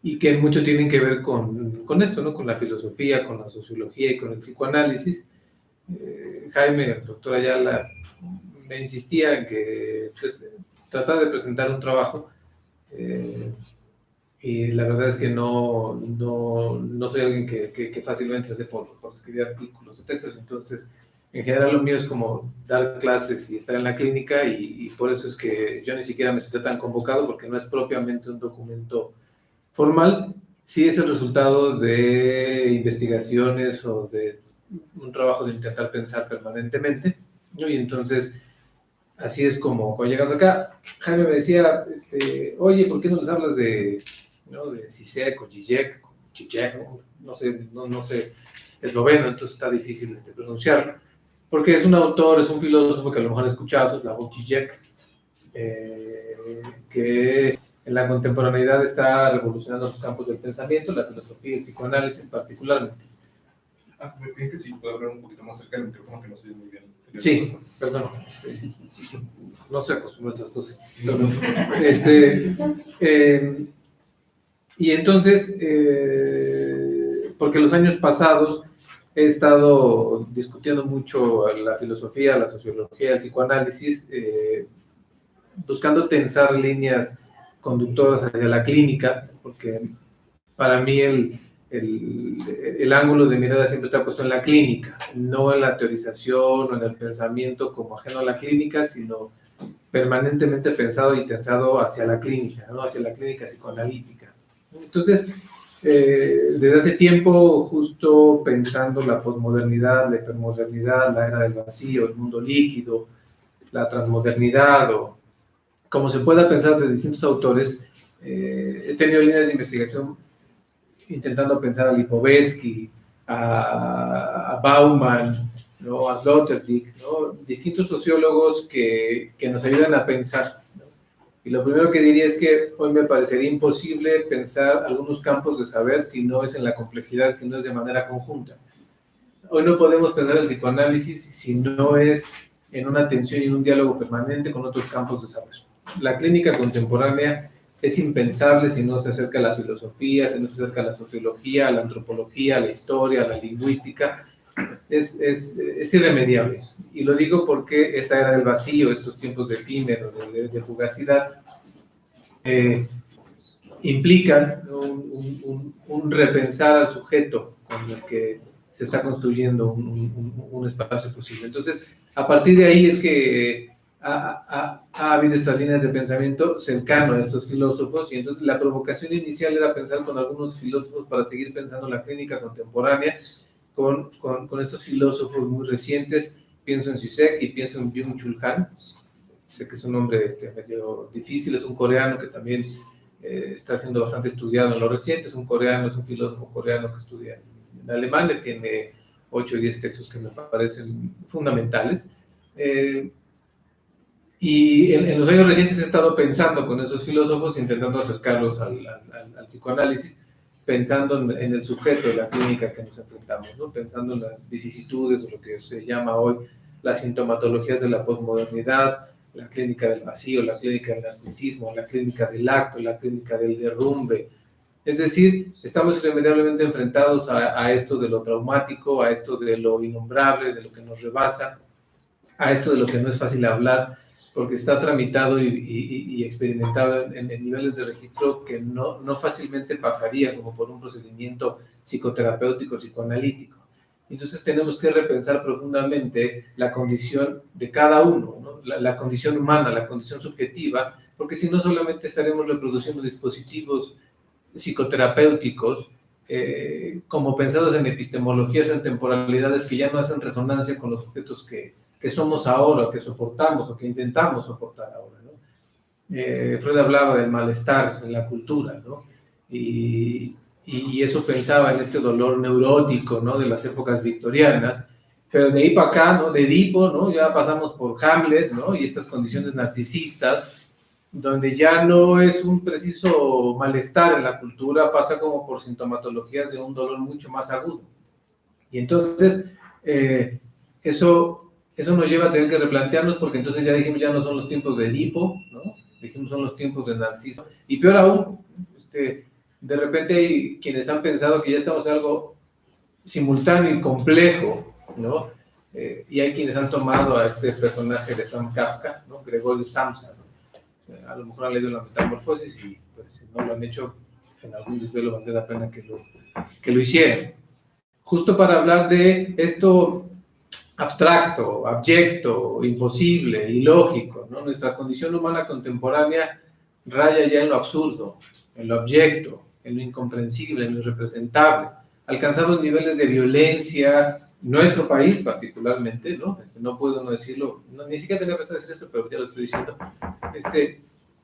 y que mucho tienen que ver con esto, ¿no? Con la filosofía, con la sociología y con el psicoanálisis. Jaime, el doctor Ayala, me insistía en que pues, trataba de presentar un trabajo, y la verdad es que no soy alguien que fácilmente se dé por escribir artículos o textos, entonces En general lo mío es como dar clases y estar en la clínica y por eso es que yo ni siquiera me senté tan convocado porque no es propiamente un documento formal, sí es el resultado de investigaciones o de un trabajo de intentar pensar permanentemente, ¿no? Y entonces así es como cuando llegamos acá, Jaime me decía, oye, ¿por qué no les hablas de, ¿no?, de Zizek o Zizek, no sé esloveno, entonces está difícil pronunciarlo, porque es un autor, es un filósofo que a lo mejor he escuchado, Slavoj Žižek, que en la contemporaneidad está revolucionando los campos del pensamiento, la filosofía y el psicoanálisis particularmente. Me piden que si puedo hablar un poquito más cerca del micrófono, que no se oye muy bien. Sí, perdón. No se acostumbra a estas cosas. Y entonces, porque los años pasados he estado discutiendo mucho la filosofía, la sociología, el psicoanálisis, buscando tensar líneas conductoras hacia la clínica, porque para mí el ángulo de mirada siempre está puesto en la clínica, no en la teorización o en el pensamiento como ajeno a la clínica, sino permanentemente pensado y tensado hacia la clínica, ¿no? Hacia la clínica psicoanalítica. Entonces, desde hace tiempo, justo pensando la posmodernidad, la hipermodernidad, la era del vacío, el mundo líquido, la transmodernidad, o como se pueda pensar de distintos autores, he tenido líneas de investigación intentando pensar a Lipovetsky, a Bauman, ¿no?, a Sloterdijk, ¿no?, distintos sociólogos que nos ayudan a pensar, ¿no? Y lo primero que diría es que hoy me parecería imposible pensar algunos campos de saber si no es en la complejidad, si no es de manera conjunta. Hoy no podemos pensar el psicoanálisis si no es en una tensión y en un diálogo permanente con otros campos de saber. La clínica contemporánea es impensable si no se acerca a la filosofía, si no se acerca a la sociología, a la antropología, a la historia, a la lingüística. Es irremediable. Y lo digo porque esta era del vacío, estos tiempos de efímero, de fugacidad, implican un repensar al sujeto con el que se está construyendo un espacio posible. Entonces, a partir de ahí es que ha habido estas líneas de pensamiento cercano a estos filósofos, y entonces la provocación inicial era pensar con algunos filósofos para seguir pensando la clínica contemporánea con estos filósofos muy recientes. Pienso en Zizek y pienso en Byung-Chul Han. Sé que es un nombre medio difícil, es un coreano que también está siendo bastante estudiado en lo reciente, es un filósofo coreano que estudia en Alemania, tiene 8 o 10 textos que me parecen fundamentales. Y en los años recientes he estado pensando con esos filósofos, intentando acercarlos al psicoanálisis, pensando en el sujeto de la clínica que nos enfrentamos, ¿no? Pensando en las vicisitudes, o lo que se llama hoy las sintomatologías de la posmodernidad, la clínica del vacío, la clínica del narcisismo, la clínica del acto, la clínica del derrumbe. Es decir, estamos irremediablemente enfrentados a esto de lo traumático, a esto de lo innombrable, de lo que nos rebasa, a esto de lo que no es fácil hablar, porque está tramitado y experimentado en niveles de registro que no fácilmente pasaría como por un procedimiento psicoterapéutico, psicoanalítico. Entonces tenemos que repensar profundamente la condición de cada uno, ¿no? La condición humana, la condición subjetiva, porque si no solamente estaremos reproduciendo dispositivos psicoterapéuticos como pensados en epistemologías, en temporalidades que ya no hacen resonancia con los objetos que somos ahora, que soportamos o que intentamos soportar ahora, ¿no? Freud hablaba del malestar en la cultura, ¿no? Y eso pensaba en este dolor neurótico, ¿no?, de las épocas victorianas, pero de ahí para acá, ¿no?, de Edipo, ¿no?, ya pasamos por Hamlet, ¿no?, y estas condiciones narcisistas, donde ya no es un preciso malestar en la cultura, pasa como por sintomatologías de un dolor mucho más agudo. Y entonces, eso nos lleva a tener que replantearnos, porque entonces ya dijimos, ya no son los tiempos de Edipo, ¿no?, dijimos son los tiempos de Narciso, y peor aún, de repente hay quienes han pensado que ya estamos en algo simultáneo y complejo, ¿no? Y hay quienes han tomado a este personaje de Franz Kafka, ¿no?, Gregorio Samsa, ¿no? A lo mejor han leído La Metamorfosis y pues, si no lo han hecho, en algún desvelo vale la pena que lo hicieran. Justo para hablar de esto abstracto, abyecto, imposible, ilógico, ¿no? Nuestra condición humana contemporánea raya ya en lo absurdo, en lo abyecto, en lo incomprensible, en lo irrepresentable. Alcanzamos niveles de violencia, nuestro país particularmente, ¿no? No puedo no decirlo, ni siquiera tenía pensado decir esto, pero ya lo estoy diciendo.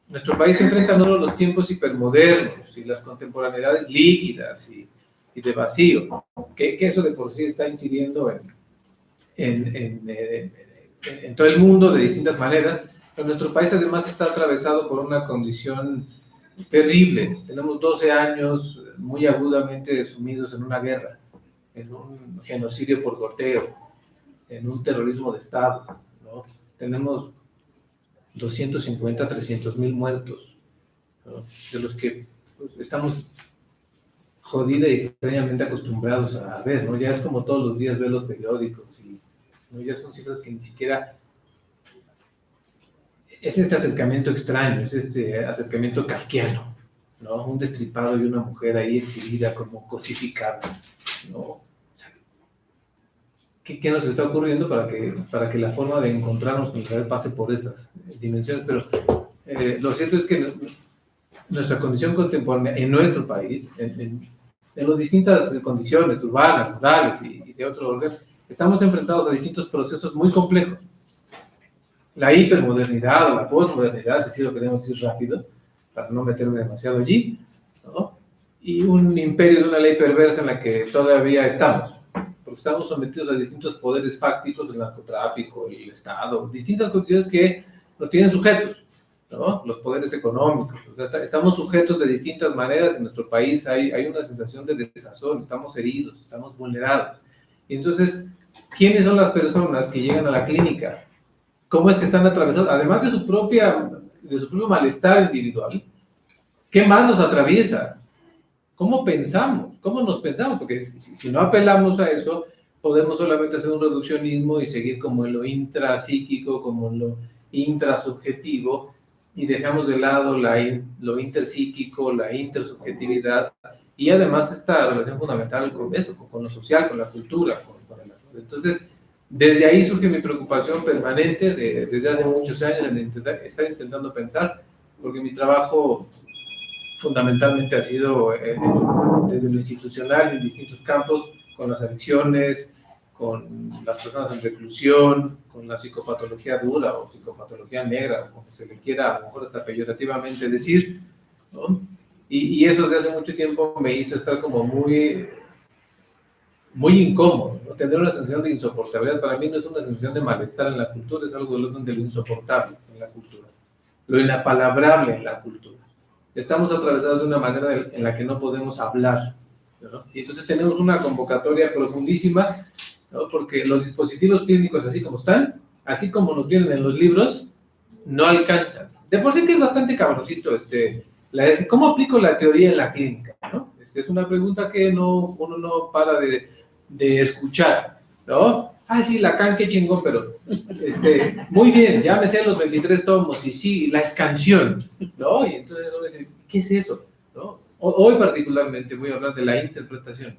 Nuestro país se enfrenta no a los tiempos hipermodernos y las contemporaneidades líquidas y de vacío, que eso de por sí está incidiendo en todo el mundo de distintas maneras, pero nuestro país además está atravesado por una condición terrible. Tenemos 12 años muy agudamente sumidos en una guerra, en un genocidio por goteo, en un terrorismo de Estado, ¿no? Tenemos 250, 300 mil muertos, ¿no? De los que pues, estamos jodida y extrañamente acostumbrados a ver, ¿no? Ya es como todos los días ver los periódicos, y, ¿no? Ya son cifras que ni siquiera... Es este acercamiento extraño, es este acercamiento kafkiano, ¿no? Un destripado y una mujer ahí exhibida como cosificada, ¿no? ¿Qué nos está ocurriendo para que la forma de encontrarnos con Israel pase por esas dimensiones? Pero lo cierto es que nuestra condición contemporánea en nuestro país, en las distintas condiciones urbanas, rurales y de otro orden, estamos enfrentados a distintos procesos muy complejos. La hipermodernidad o la postmodernidad, si lo queremos decir rápido, para no meterme demasiado allí, ¿no? Y un imperio de una ley perversa en la que todavía estamos, porque estamos sometidos a distintos poderes fácticos, el narcotráfico, el Estado, distintas condiciones que nos tienen sujetos, ¿no? Los poderes económicos, o sea, estamos sujetos de distintas maneras. En nuestro país hay una sensación de desazón, estamos heridos, estamos vulnerados. Y entonces, ¿quiénes son las personas que llegan a la clínica? ¿Cómo es que están atravesados? Además de su propio malestar individual, ¿qué más nos atraviesa? ¿Cómo pensamos? ¿Cómo nos pensamos? Porque si no apelamos a eso, podemos solamente hacer un reduccionismo y seguir como en lo intrapsíquico, como en lo intrasubjetivo, y dejamos de lado lo interpsíquico, la intersubjetividad, y además esta relación fundamental con eso, con lo social, con la cultura, con el arte. Entonces, desde ahí surge mi preocupación permanente desde hace muchos años en estar intentando pensar, porque mi trabajo fundamentalmente ha sido desde lo institucional en distintos campos, con las adicciones, con las personas en reclusión, con la psicopatología dura o psicopatología negra, o como se le quiera a lo mejor hasta peyorativamente decir, ¿no? Y eso desde hace mucho tiempo me hizo estar como muy incómodo, ¿no? Tener una sensación de insoportabilidad. Para mí no es una sensación de malestar en la cultura, es algo de lo insoportable en la cultura, lo inapalabrable en la cultura. Estamos atravesados de una manera en la que no podemos hablar, ¿no? Y entonces tenemos una convocatoria profundísima, ¿no? Porque los dispositivos clínicos, así como están, así como nos vienen en los libros, no alcanzan. De por sí que es bastante cabroncito, ¿cómo aplico la teoría en la clínica, ¿no? Es una pregunta que uno no para de escuchar, ¿no? Ah, sí, Lacan, qué chingón, pero muy bien, ya me sé los 23 tomos, y sí, la escansión, ¿no? Y entonces uno dice, ¿qué es eso? ¿No? Hoy particularmente voy a hablar de la interpretación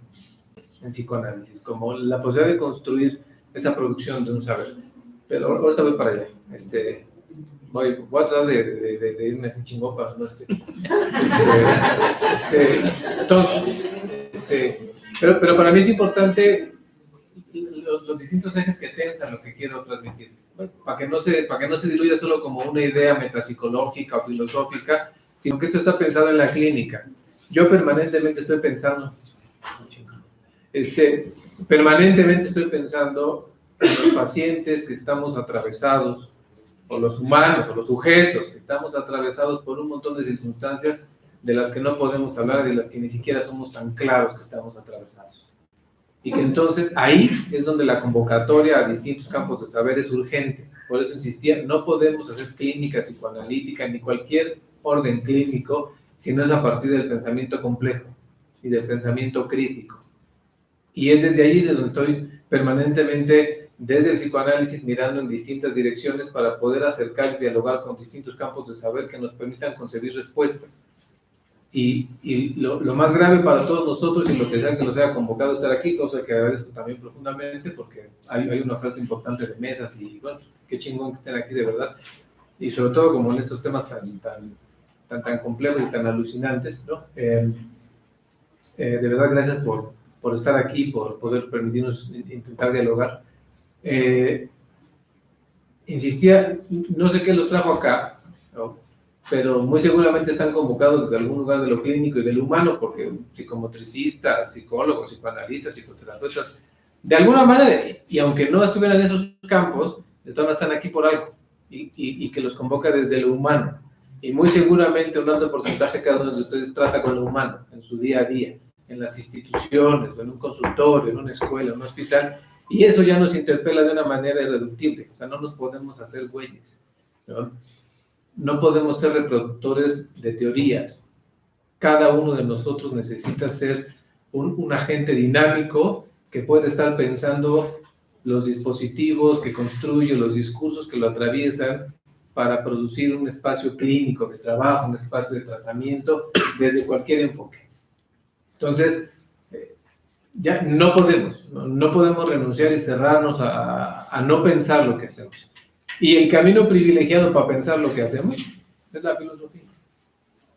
en psicoanálisis, como la posibilidad de construir esa producción de un saber. Pero ahorita voy para allá. Voy a tratar de irme así chingón para no entonces, pero para mí es importante los distintos ejes que tensan lo que quiero transmitirles, ¿no? Para que no se diluya solo como una idea metapsicológica o filosófica, sino que esto está pensado en la clínica. Yo permanentemente estoy pensando en los pacientes que estamos atravesados, o los humanos, o los sujetos que estamos atravesados por un montón de circunstancias de las que no podemos hablar, de las que ni siquiera somos tan claros que estamos atravesados. Y que entonces ahí es donde la convocatoria a distintos campos de saber es urgente. Por eso insistía, no podemos hacer clínica psicoanalítica ni cualquier orden clínico si no es a partir del pensamiento complejo y del pensamiento crítico. Y es desde allí de donde estoy permanentemente, desde el psicoanálisis, mirando en distintas direcciones para poder acercar y dialogar con distintos campos de saber que nos permitan concebir respuestas. Y lo más grave para todos nosotros, y lo que sea que nos haya convocado a estar aquí, cosa que agradezco también profundamente, porque hay una oferta importante de mesas, y bueno, qué chingón que estén aquí de verdad, y sobre todo como en estos temas tan complejos y tan alucinantes, ¿no? De verdad, gracias por estar aquí, por poder permitirnos intentar dialogar. Insistía, no sé qué los trajo acá, ¿no? Pero muy seguramente están convocados desde algún lugar de lo clínico y de lo humano, porque psicomotricistas, psicólogos, psicoanalistas, psicoterapeutas, de alguna manera, y aunque no estuvieran en esos campos, de todas maneras están aquí por algo, y que los convoca desde lo humano. Y muy seguramente un alto porcentaje cada uno de ustedes trata con lo humano, en su día a día, en las instituciones, en un consultorio, en una escuela, en un hospital, y eso ya nos interpela de una manera irreductible. O sea, no nos podemos hacer güeyes, ¿no? No podemos ser reproductores de teorías. Cada uno de nosotros necesita ser un agente dinámico que puede estar pensando los dispositivos que construye, los discursos que lo atraviesan para producir un espacio clínico de trabajo, un espacio de tratamiento desde cualquier enfoque. Entonces, ya no podemos renunciar y cerrarnos a no pensar lo que hacemos. Y el camino privilegiado para pensar lo que hacemos es la filosofía.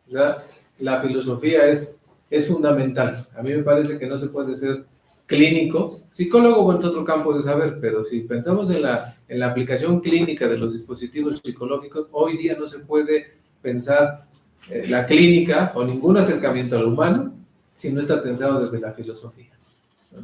O sea, la filosofía es fundamental. A mí me parece que no se puede ser clínico, psicólogo o en otro campo de saber, pero si pensamos en la aplicación clínica de los dispositivos psicológicos, hoy día no se puede pensar la clínica o ningún acercamiento a lo humano si no está pensado desde la filosofía, ¿no?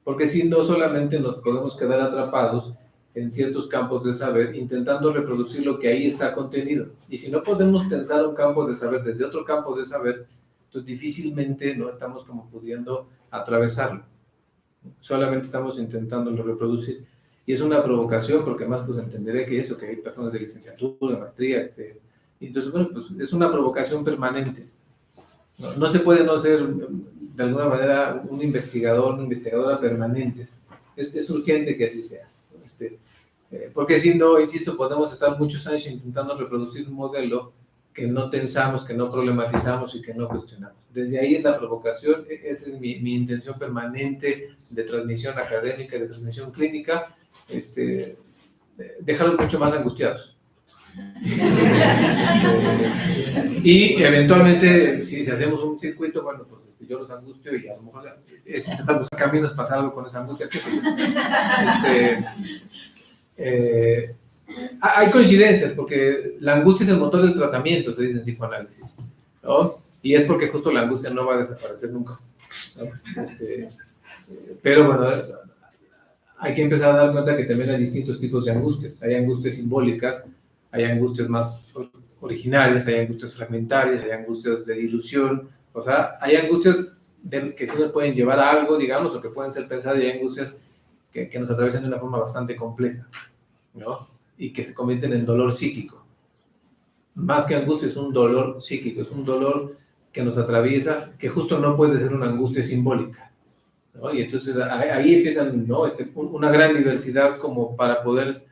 Porque si no, solamente nos podemos quedar atrapados en ciertos campos de saber, intentando reproducir lo que ahí está contenido. Y si no podemos pensar un campo de saber desde otro campo de saber, pues difícilmente no estamos como pudiendo atravesarlo. Solamente estamos intentándolo reproducir. Y es una provocación, porque más pues entenderé que eso, que hay personas de licenciatura, de maestría, y entonces, bueno, pues es una provocación permanente. No se puede no ser, de alguna manera, un investigador, una investigadora permanentes. Es urgente que así sea. Porque si no, insisto, podemos estar muchos años intentando reproducir un modelo que no tensamos, que no problematizamos y que no cuestionamos. Desde ahí es la provocación, esa es mi intención permanente de transmisión académica, de transmisión clínica, dejarlos mucho más angustiados. Y eventualmente, si hacemos un circuito, bueno, pues yo los angustio y a lo mejor es intentar buscar caminos, pasar algo con esa angustia. Hay coincidencias, porque la angustia es el motor del tratamiento, se dice en psicoanálisis, ¿no? Y es porque justo la angustia no va a desaparecer nunca, ¿no? Pero bueno, hay que empezar a dar cuenta que también hay distintos tipos de angustias. Hay angustias simbólicas, hay angustias más originales, hay angustias fragmentarias, hay angustias de dilución, o sea, hay angustias que sí nos pueden llevar a algo, digamos, o que pueden ser pensadas, y hay angustias que nos atraviesan de una forma bastante compleja, ¿no? Y que se convierten en dolor psíquico. Más que angustia, es un dolor psíquico, es un dolor que nos atraviesa, que justo no puede ser una angustia simbólica, ¿no? Y entonces ahí empiezan, ¿no? Una gran diversidad como para poder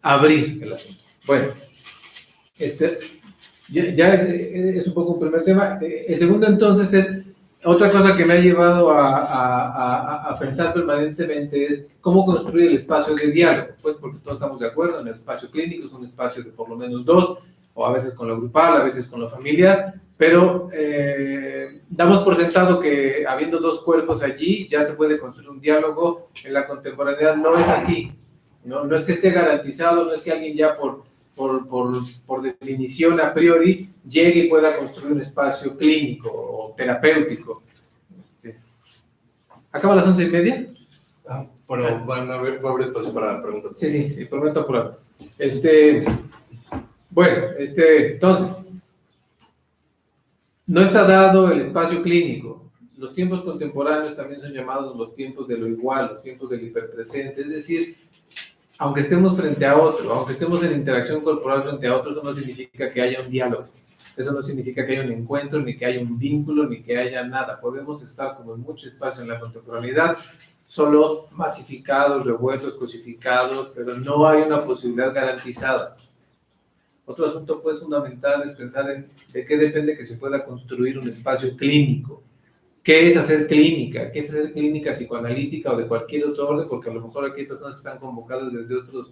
abrir el asunto. Bueno, ya es un poco un primer tema. El segundo, entonces, es otra cosa que me ha llevado a pensar permanentemente, es cómo construir el espacio de diálogo. Pues porque todos estamos de acuerdo en el espacio clínico, es un espacio de por lo menos dos, o a veces con lo grupal, a veces con lo familiar, pero damos por sentado que habiendo dos cuerpos allí ya se puede construir un diálogo. En la contemporaneidad no es así, no es que esté garantizado, no es que alguien ya por definición a priori llegue y pueda construir un espacio clínico o terapéutico. ¿Acaba a las 11:30? Bueno, va a haber espacio para preguntas. Sí, prometo apurar. Bueno, entonces, no está dado el espacio clínico. Los tiempos contemporáneos también son llamados los tiempos de lo igual, los tiempos del hiperpresente, es decir, aunque estemos frente a otro, aunque estemos en interacción corporal frente a otro, eso no significa que haya un diálogo, eso no significa que haya un encuentro, ni que haya un vínculo, ni que haya nada. Podemos estar como en mucho espacio en la contemporaneidad, solo masificados, revueltos, cosificados, pero no hay una posibilidad garantizada. Otro asunto pues fundamental es pensar en de qué depende que se pueda construir un espacio clínico. ¿Qué es hacer clínica? ¿Qué es hacer clínica psicoanalítica o de cualquier otro orden? Porque a lo mejor aquí hay personas que están convocadas desde otras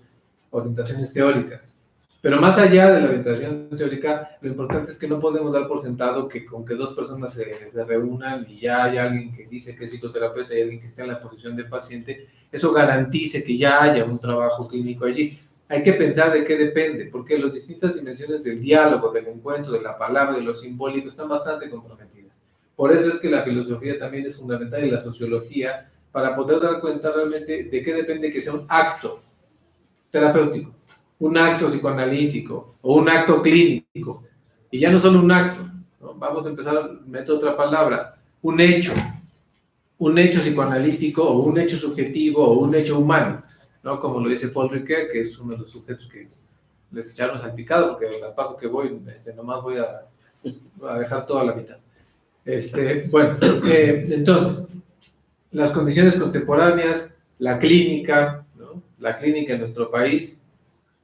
orientaciones teóricas. Pero más allá de la orientación teórica, lo importante es que no podemos dar por sentado que con que dos personas se reúnan y ya hay alguien que dice que es psicoterapeuta y alguien que está en la posición de paciente, eso garantice que ya haya un trabajo clínico allí. Hay que pensar de qué depende, porque las distintas dimensiones del diálogo, del encuentro, de la palabra, de lo simbólico, están bastante comprometidas. Por eso es que la filosofía también es fundamental y la sociología, para poder dar cuenta realmente de qué depende que sea un acto terapéutico, un acto psicoanalítico o un acto clínico. Y ya no solo un acto, ¿no? Vamos a empezar, meto otra palabra, un hecho psicoanalítico o un hecho subjetivo o un hecho humano, ¿no? Como lo dice Paul Ricoeur, que es uno de los sujetos que les echaron salpicado, porque al paso que voy, nomás voy a dejar toda la mitad. Entonces, las condiciones contemporáneas, la clínica, ¿no? La clínica en nuestro país,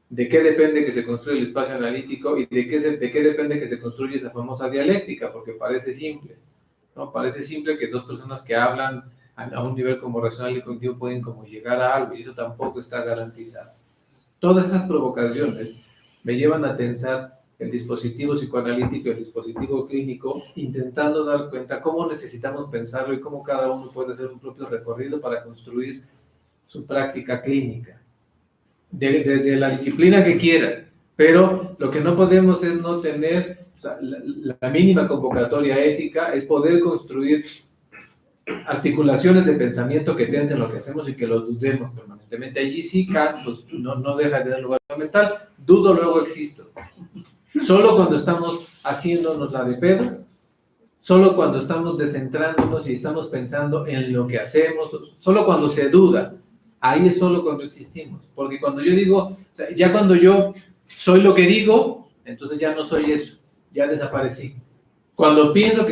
de qué depende que se construya el espacio analítico y de qué depende que se construya esa famosa dialéctica, porque parece simple, ¿no? Parece simple que dos personas que hablan a un nivel como racional y cognitivo pueden como llegar a algo, y eso tampoco está garantizado. Todas esas provocaciones me llevan a pensar el dispositivo psicoanalítico y el dispositivo clínico, intentando dar cuenta cómo necesitamos pensarlo y cómo cada uno puede hacer un propio recorrido para construir su práctica clínica, desde la disciplina que quiera, pero lo que no podemos es no tener, o sea, la mínima convocatoria ética es poder construir articulaciones de pensamiento que tensen lo que hacemos y que lo dudemos permanentemente. Allí sí Kant pues, no deja de tener lugar fundamental, dudo luego existo. Solo cuando estamos haciéndonos la de pedo, solo cuando estamos descentrándonos y estamos pensando en lo que hacemos, solo cuando se duda, ahí es solo cuando existimos. Porque cuando yo digo, o sea, ya cuando yo soy lo que digo, entonces ya no soy eso, ya desaparecí. Cuando pienso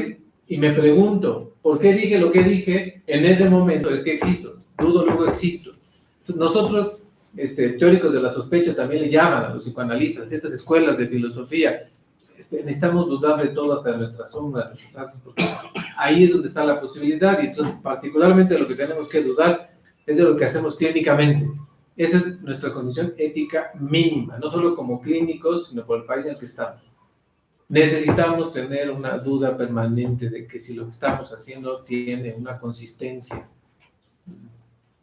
y me pregunto, ¿por qué dije lo que dije? En ese momento es que existo, dudo, luego existo. Entonces, nosotros, teóricos de la sospecha, también le llaman a los psicoanalistas, ciertas escuelas de filosofía, necesitamos dudar de todo hasta de nuestra sombra, de nuestros actos, porque ahí es donde está la posibilidad, y entonces particularmente lo que tenemos que dudar es de lo que hacemos clínicamente. Esa es nuestra condición ética mínima, no solo como clínicos, sino por el país en el que estamos. Necesitamos tener una duda permanente de que si lo que estamos haciendo tiene una consistencia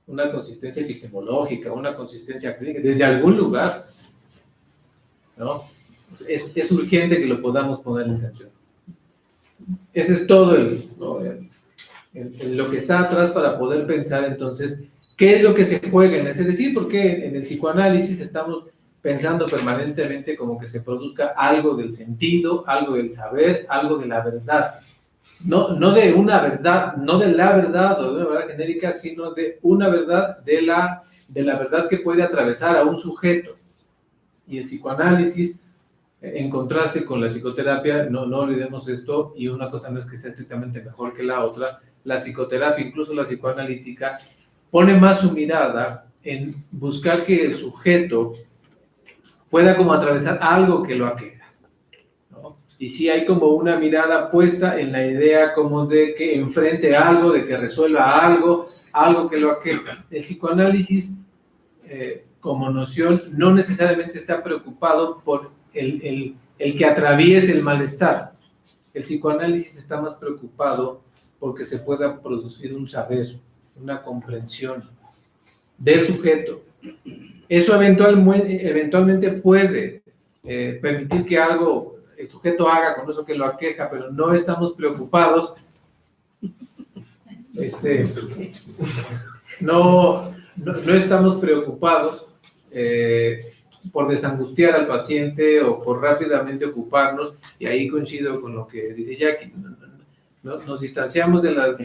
epistemológica, una consistencia clínica, desde algún lugar, ¿no? Es urgente que lo podamos poner en tensión. Ese es todo lo que está atrás para poder pensar entonces qué es lo que se juega en ese. Es decir, porque en el psicoanálisis estamos pensando permanentemente como que se produzca algo del sentido, algo del saber, algo de la verdad. No de una verdad, no de la verdad o de una verdad genérica, sino de una verdad, de la verdad que puede atravesar a un sujeto. Y el psicoanálisis, en contraste con la psicoterapia, no olvidemos esto, y una cosa no es que sea estrictamente mejor que la otra, la psicoterapia, incluso la psicoanalítica, pone más su mirada en buscar que el sujeto pueda como atravesar algo que lo aqueja, ¿no? Y sí hay como una mirada puesta en la idea como de que enfrente algo, de que resuelva algo que lo aqueja. El psicoanálisis, como noción, no necesariamente está preocupado por el que atraviese el malestar. El psicoanálisis está más preocupado porque se pueda producir un saber, una comprensión del sujeto. Eso eventualmente puede permitir que algo el sujeto haga con eso que lo aqueja, pero no estamos preocupados no estamos preocupados por desangustiar al paciente o por rápidamente ocuparnos, y ahí coincido con lo que dice Jackie, nos distanciamos de las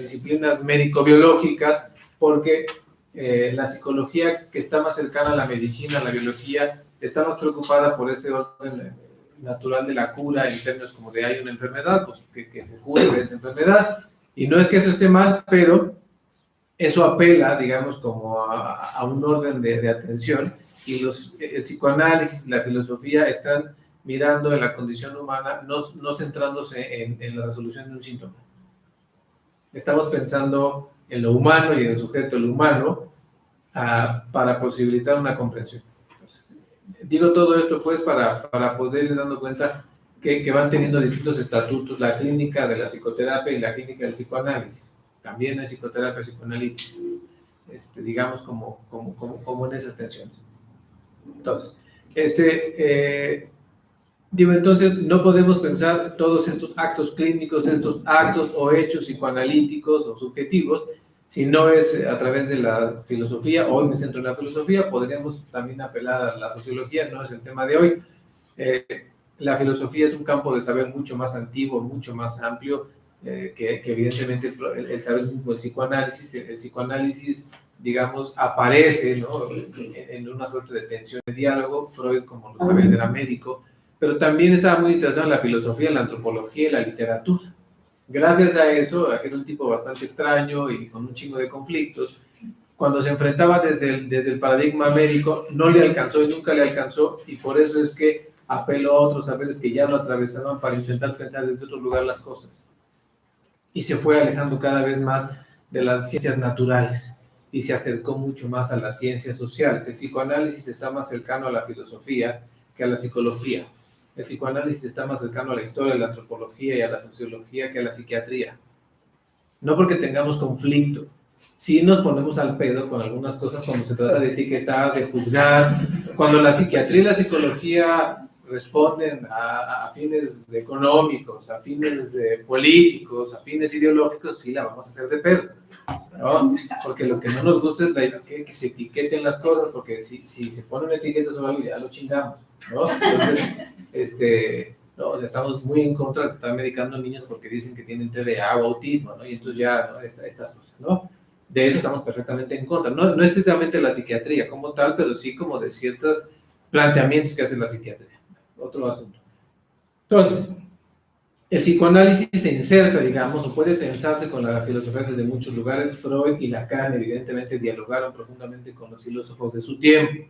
disciplinas médico-biológicas porque la psicología, que está más cercana a la medicina, a la biología, está más preocupada por ese orden natural de la cura, en términos como de hay una enfermedad, pues que se cure de esa enfermedad, y no es que eso esté mal, pero eso apela, digamos, como a un orden de atención, y el psicoanálisis y la filosofía están mirando en la condición humana, no centrándose en la resolución de un síntoma. Estamos pensando en lo humano y en el sujeto, el humano, para posibilitar una comprensión. Entonces, digo todo esto pues para poder ir dando cuenta que van teniendo distintos estatutos, la clínica de la psicoterapia y la clínica del psicoanálisis. También hay psicoterapia psicoanalítica, digamos como en esas tensiones. Entonces, entonces no podemos pensar todos estos actos clínicos, estos actos o hechos psicoanalíticos o subjetivos, si no es a través de la filosofía. Hoy me centro en la filosofía, podríamos también apelar a la sociología, no es el tema de hoy. La filosofía es un campo de saber mucho más antiguo, mucho más amplio, que evidentemente el saber mismo, el psicoanálisis, digamos, aparece, ¿no?, en una suerte de tensión de diálogo. Freud, como lo saben, era médico, pero también estaba muy interesado en la filosofía, la antropología y la literatura. Gracias a eso, era un tipo bastante extraño y con un chingo de conflictos. Cuando se enfrentaba desde el paradigma médico, no le alcanzó y nunca le alcanzó, y por eso es que apeló a otros saberes que ya lo atravesaban para intentar pensar desde otro lugar las cosas. Y se fue alejando cada vez más de las ciencias naturales y se acercó mucho más a las ciencias sociales. El psicoanálisis está más cercano a la filosofía que a la psicología. El psicoanálisis está más cercano a la historia, a la antropología y a la sociología que a la psiquiatría. No porque tengamos conflicto, sí nos ponemos al pedo con algunas cosas cuando se trata de etiquetar, de juzgar. Cuando la psiquiatría y la psicología responden a fines económicos, a fines políticos, a fines ideológicos, sí la vamos a hacer de pedo, ¿no? Porque lo que no nos gusta es que se etiqueten las cosas, porque si se pone una etiqueta sobre algo ya lo chingamos, ¿no? Entonces, no, estamos muy en contra de estar medicando a niños porque dicen que tienen TDA o autismo, ¿no? Y entonces ya, ¿no?, estas cosas, ¿no? De eso estamos perfectamente en contra. No estrictamente la psiquiatría como tal, pero sí como de ciertos planteamientos que hace la psiquiatría. Otro asunto. Entonces, el psicoanálisis se inserta, digamos, o puede tensarse con la filosofía desde muchos lugares. Freud y Lacan, evidentemente, dialogaron profundamente con los filósofos de su tiempo.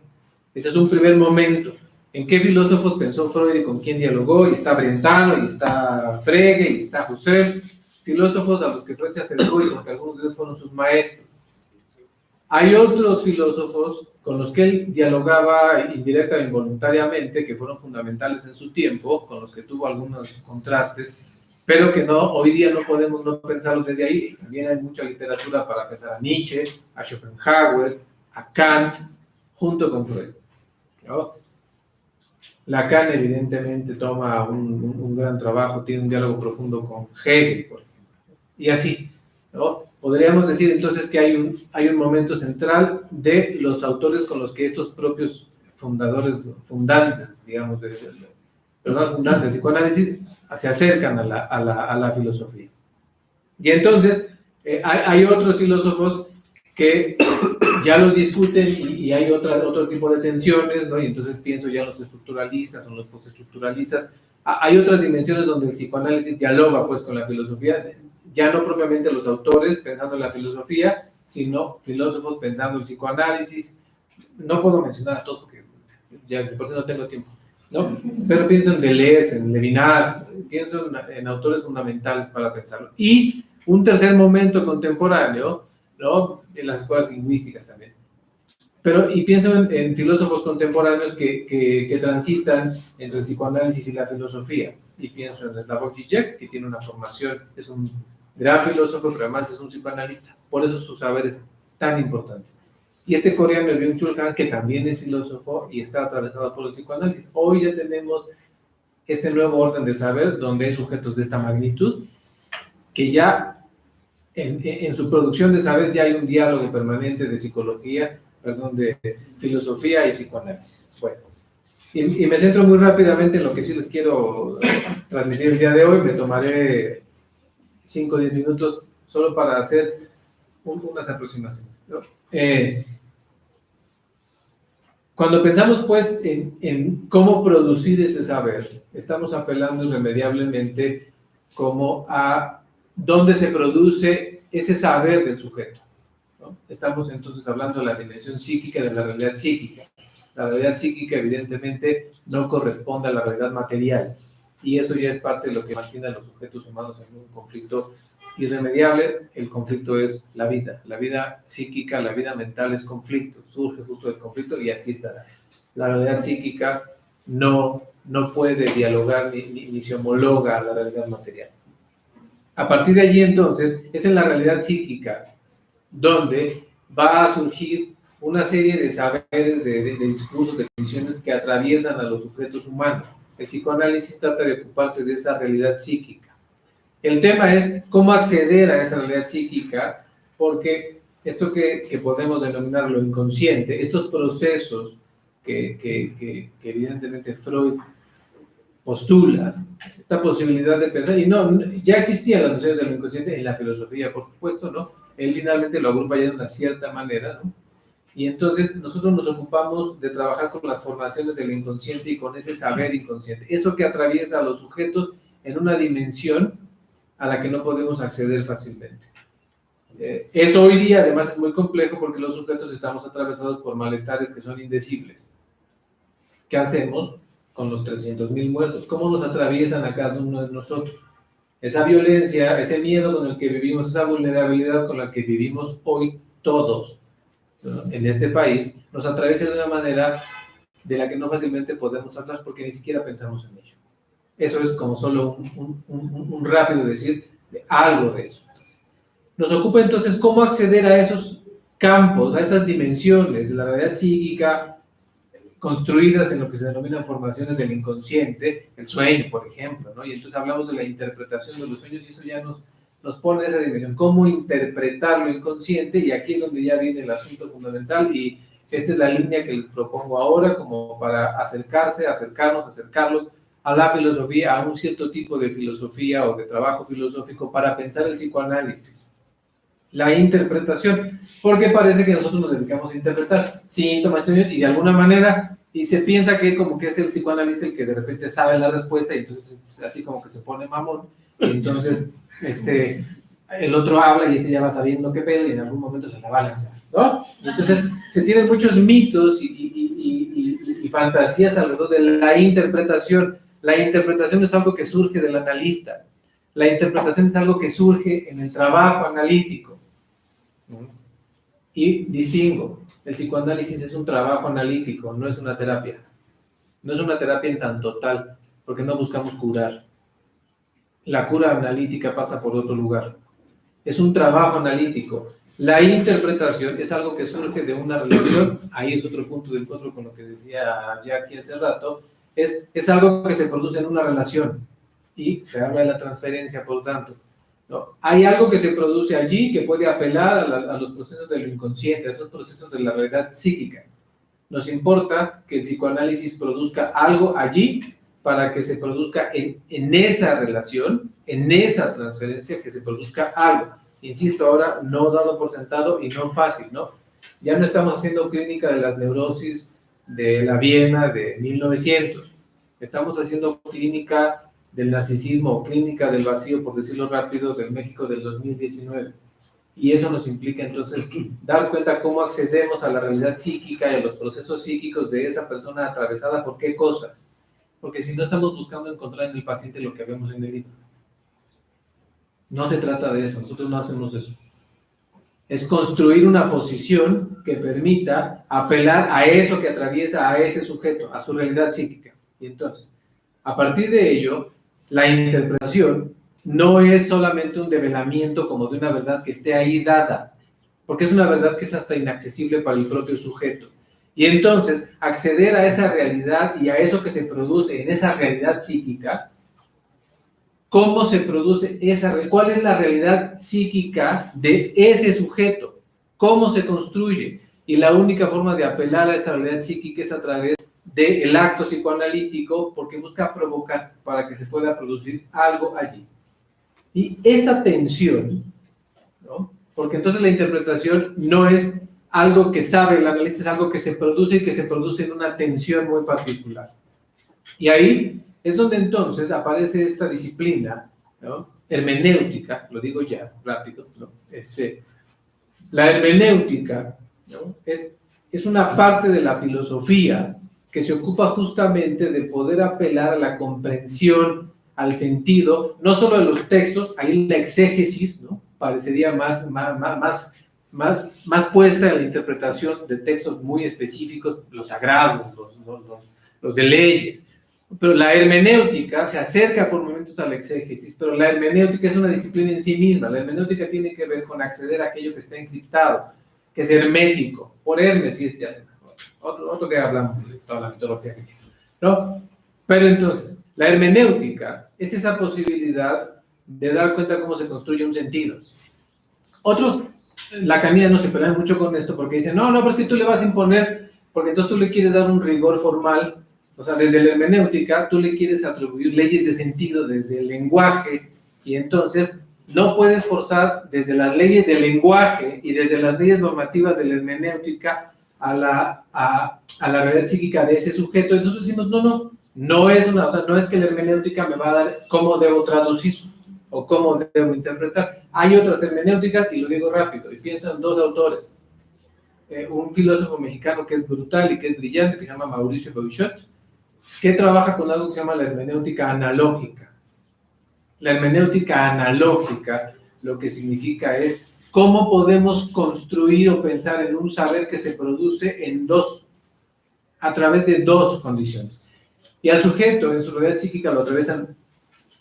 Ese es un primer momento. ¿En qué filósofos pensó Freud y con quién dialogó? Y está Brentano, y está Frege, y está Husserl. Filósofos a los que Freud se acercó y con que algunos de ellos fueron sus maestros. Hay otros filósofos con los que él dialogaba indirecta e involuntariamente, que fueron fundamentales en su tiempo, con los que tuvo algunos contrastes, pero que hoy día no podemos no pensarlos desde ahí. También hay mucha literatura para pensar a Nietzsche, a Schopenhauer, a Kant, junto con Freud, ¿no? Lacan evidentemente toma un gran trabajo, tiene un diálogo profundo con Hegel, por ejemplo, y así, ¿no? Podríamos decir entonces que hay un momento central de los autores con los que estos propios fundantes, digamos, personas fundantes del psicoanálisis, se acercan a la filosofía. Y entonces hay otros filósofos que ya los discuten y hay otro tipo de tensiones, ¿no? Y entonces pienso ya en los estructuralistas o los postestructuralistas. Hay otras dimensiones donde el psicoanálisis dialoga pues con la filosofía, ya no propiamente los autores pensando en la filosofía, sino filósofos pensando en el psicoanálisis. No puedo mencionar a todos porque ya por eso no tengo tiempo, ¿no? Pero pienso en Deleuze, en Levinas, pienso en autores fundamentales para pensarlo. Y un tercer momento contemporáneo, ¿no?, en las escuelas lingüísticas también. Y pienso en filósofos contemporáneos que transitan entre el psicoanálisis y la filosofía. Y pienso en Slavoj Žižek, que tiene una formación, es un gran filósofo, pero además es un psicoanalista. Por eso su saber es tan importante. Y este coreano, Byung-Chul Han, que también es filósofo y está atravesado por el psicoanálisis. Hoy ya tenemos este nuevo orden de saber, donde hay sujetos de esta magnitud, que ya en su producción de saber ya hay un diálogo permanente de de filosofía y psicoanálisis. Bueno, y me centro muy rápidamente en lo que sí les quiero transmitir el día de hoy. Me tomaré 5 o 10 minutos solo para hacer unas aproximaciones, ¿no? Cuando pensamos pues en cómo producir ese saber, estamos apelando irremediablemente como a dónde se produce ese saber del sujeto, ¿no? Estamos entonces hablando de la dimensión psíquica, de la realidad psíquica. La realidad psíquica evidentemente no corresponde a la realidad material, y eso ya es parte de lo que mantiene a los sujetos humanos en un conflicto irremediable. El conflicto es la vida psíquica, la vida mental es conflicto, surge justo del conflicto y así estará. La realidad psíquica no puede dialogar ni se homologa a la realidad material. A partir de allí, entonces, es en la realidad psíquica donde va a surgir una serie de saberes, de discursos, de visiones que atraviesan a los sujetos humanos. El psicoanálisis trata de ocuparse de esa realidad psíquica. El tema es cómo acceder a esa realidad psíquica, porque esto que podemos denominar lo inconsciente, estos procesos que evidentemente Freud postula, esta posibilidad de pensar, y ya existían las nociones de lo inconsciente en la filosofía, por supuesto, ¿no? Él finalmente lo agrupa ya de una cierta manera, ¿no? Y entonces nosotros nos ocupamos de trabajar con las formaciones del inconsciente y con ese saber inconsciente, eso que atraviesa a los sujetos en una dimensión a la que no podemos acceder fácilmente. Eso hoy día además es muy complejo porque los sujetos estamos atravesados por malestares que son indecibles. ¿Qué hacemos con los 300,000 muertos? ¿Cómo nos atraviesan a cada uno de nosotros? Esa violencia, ese miedo con el que vivimos, esa vulnerabilidad con la que vivimos hoy todos, ¿no?, en este país, nos atraviesa de una manera de la que no fácilmente podemos hablar porque ni siquiera pensamos en ello. Eso es como solo un rápido decir de algo de eso. Nos ocupa entonces cómo acceder a esos campos, a esas dimensiones de la realidad psíquica construidas en lo que se denominan formaciones del inconsciente, el sueño, por ejemplo, ¿no? Y entonces hablamos de la interpretación de los sueños y eso ya nos pone esa dimensión, cómo interpretar lo inconsciente, y aquí es donde ya viene el asunto fundamental, y esta es la línea que les propongo ahora como para acercarlos a la filosofía, a un cierto tipo de filosofía o de trabajo filosófico para pensar el psicoanálisis. La interpretación, porque parece que nosotros nos dedicamos a interpretar síntomas y de alguna manera, y se piensa que como que es el psicoanalista el que de repente sabe la respuesta y entonces así como que se pone mamón, y entonces el otro habla y ya va sabiendo qué pedo y en algún momento se la va a lanzar, ¿no? Y entonces se tienen muchos mitos y fantasías alrededor de la interpretación. La interpretación es algo que surge del analista. La interpretación es algo que surge en el trabajo analítico. Y distingo, el psicoanálisis es un trabajo analítico, no es una terapia. No es una terapia en tanto tal, porque no buscamos curar. La cura analítica pasa por otro lugar. Es un trabajo analítico. La interpretación es algo que surge de una relación, ahí es otro punto de encuentro con lo que decía Jackie hace rato, es algo que se produce en una relación y se habla de la transferencia, por tanto, ¿no? Hay algo que se produce allí que puede apelar a los procesos de lo inconsciente, a esos procesos de la realidad psíquica. Nos importa que el psicoanálisis produzca algo allí para que se produzca en esa relación, en esa transferencia, que se produzca algo. Insisto, ahora no dado por sentado y no fácil, ¿no? Ya no estamos haciendo clínica de las neurosis de la Viena de 1900. Estamos haciendo clínica del narcisismo o clínica del vacío, por decirlo rápido, del México del 2019. Y eso nos implica entonces dar cuenta cómo accedemos a la realidad psíquica y a los procesos psíquicos de esa persona atravesada por qué cosas. Porque si no estamos buscando encontrar en el paciente lo que vemos en el libro. No se trata de eso, nosotros no hacemos eso. Es construir una posición que permita apelar a eso que atraviesa a ese sujeto, a su realidad psíquica. Y entonces, a partir de ello, la interpretación no es solamente un develamiento como de una verdad que esté ahí dada, porque es una verdad que es hasta inaccesible para el propio sujeto. Y entonces, acceder a esa realidad y a eso que se produce en esa realidad psíquica, ¿cómo se produce cuál es la realidad psíquica de ese sujeto? ¿Cómo se construye? Y la única forma de apelar a esa realidad psíquica es a través del acto psicoanalítico, porque busca provocar para que se pueda producir algo allí. Y esa tensión, ¿no? Porque entonces la interpretación no es algo que sabe el analista, es algo que se produce y que se produce en una tensión muy particular. Y ahí es donde entonces aparece esta disciplina, ¿no? Hermenéutica, lo digo ya rápido, ¿no? La hermenéutica, ¿no? Es es una parte de la filosofía que se ocupa justamente de poder apelar a la comprensión, al sentido, no solo de los textos, ahí la exégesis, ¿no? Parecería más puesta en la interpretación de textos muy específicos, los sagrados, los de leyes. Pero la hermenéutica se acerca por momentos a la exégesis, pero la hermenéutica es una disciplina en sí misma. La hermenéutica tiene que ver con acceder a aquello que está encriptado, que es hermético. Por Hermes, sí, ya se otro que hablamos de toda la mitología griega, ¿no? Pero entonces, la hermenéutica es esa posibilidad de dar cuenta cómo se construye un sentido. Otros lacanianos se pelean mucho con esto porque dicen, no, pero es que tú le vas a imponer, porque entonces tú le quieres dar un rigor formal, o sea, desde la hermenéutica tú le quieres atribuir leyes de sentido desde el lenguaje, y entonces no puedes forzar desde las leyes del lenguaje y desde las leyes normativas de la hermenéutica a la realidad psíquica de ese sujeto. Entonces decimos, no es que la hermenéutica me va a dar cómo debo traducir o cómo debo interpretar. Hay otras hermenéuticas, y lo digo rápido, y piensan dos autores. Un filósofo mexicano que es brutal y que es brillante, que se llama Mauricio Beuchat, que trabaja con algo que se llama la hermenéutica analógica. La hermenéutica analógica lo que significa es cómo podemos construir o pensar en un saber que se produce a través de dos condiciones. Y al sujeto, en su realidad psíquica, lo atravesan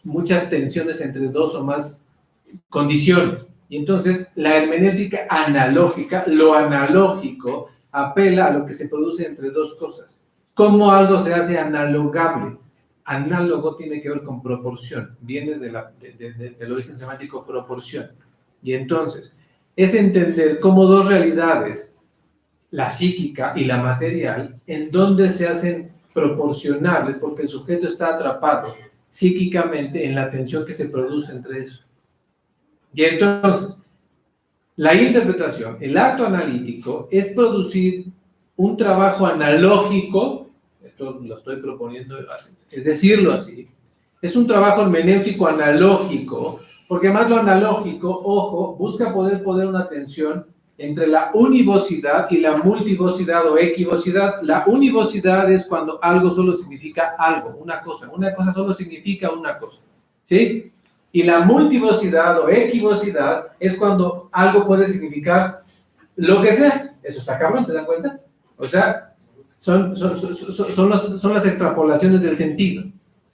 muchas tensiones entre dos o más condiciones. Y entonces, la hermenéutica analógica, lo analógico, apela a lo que se produce entre dos cosas. ¿Cómo algo se hace analogable? Análogo tiene que ver con proporción, viene del origen semántico proporción. Y entonces, es entender cómo dos realidades, la psíquica y la material, en donde se hacen proporcionables, porque el sujeto está atrapado psíquicamente en la tensión que se produce entre eso. Y entonces, la interpretación, el acto analítico, es producir un trabajo analógico, esto lo estoy proponiendo, es decirlo así, es un trabajo hermenéutico analógico, porque además lo analógico, ojo, busca poder poner una tensión entre la univocidad y la multivocidad o equivocidad. La univocidad es cuando algo solo significa algo, una cosa solo significa una cosa, ¿sí? Y la multivocidad o equivocidad es cuando algo puede significar lo que sea. Eso está cabrón, ¿te dan cuenta? O sea, son las extrapolaciones del sentido,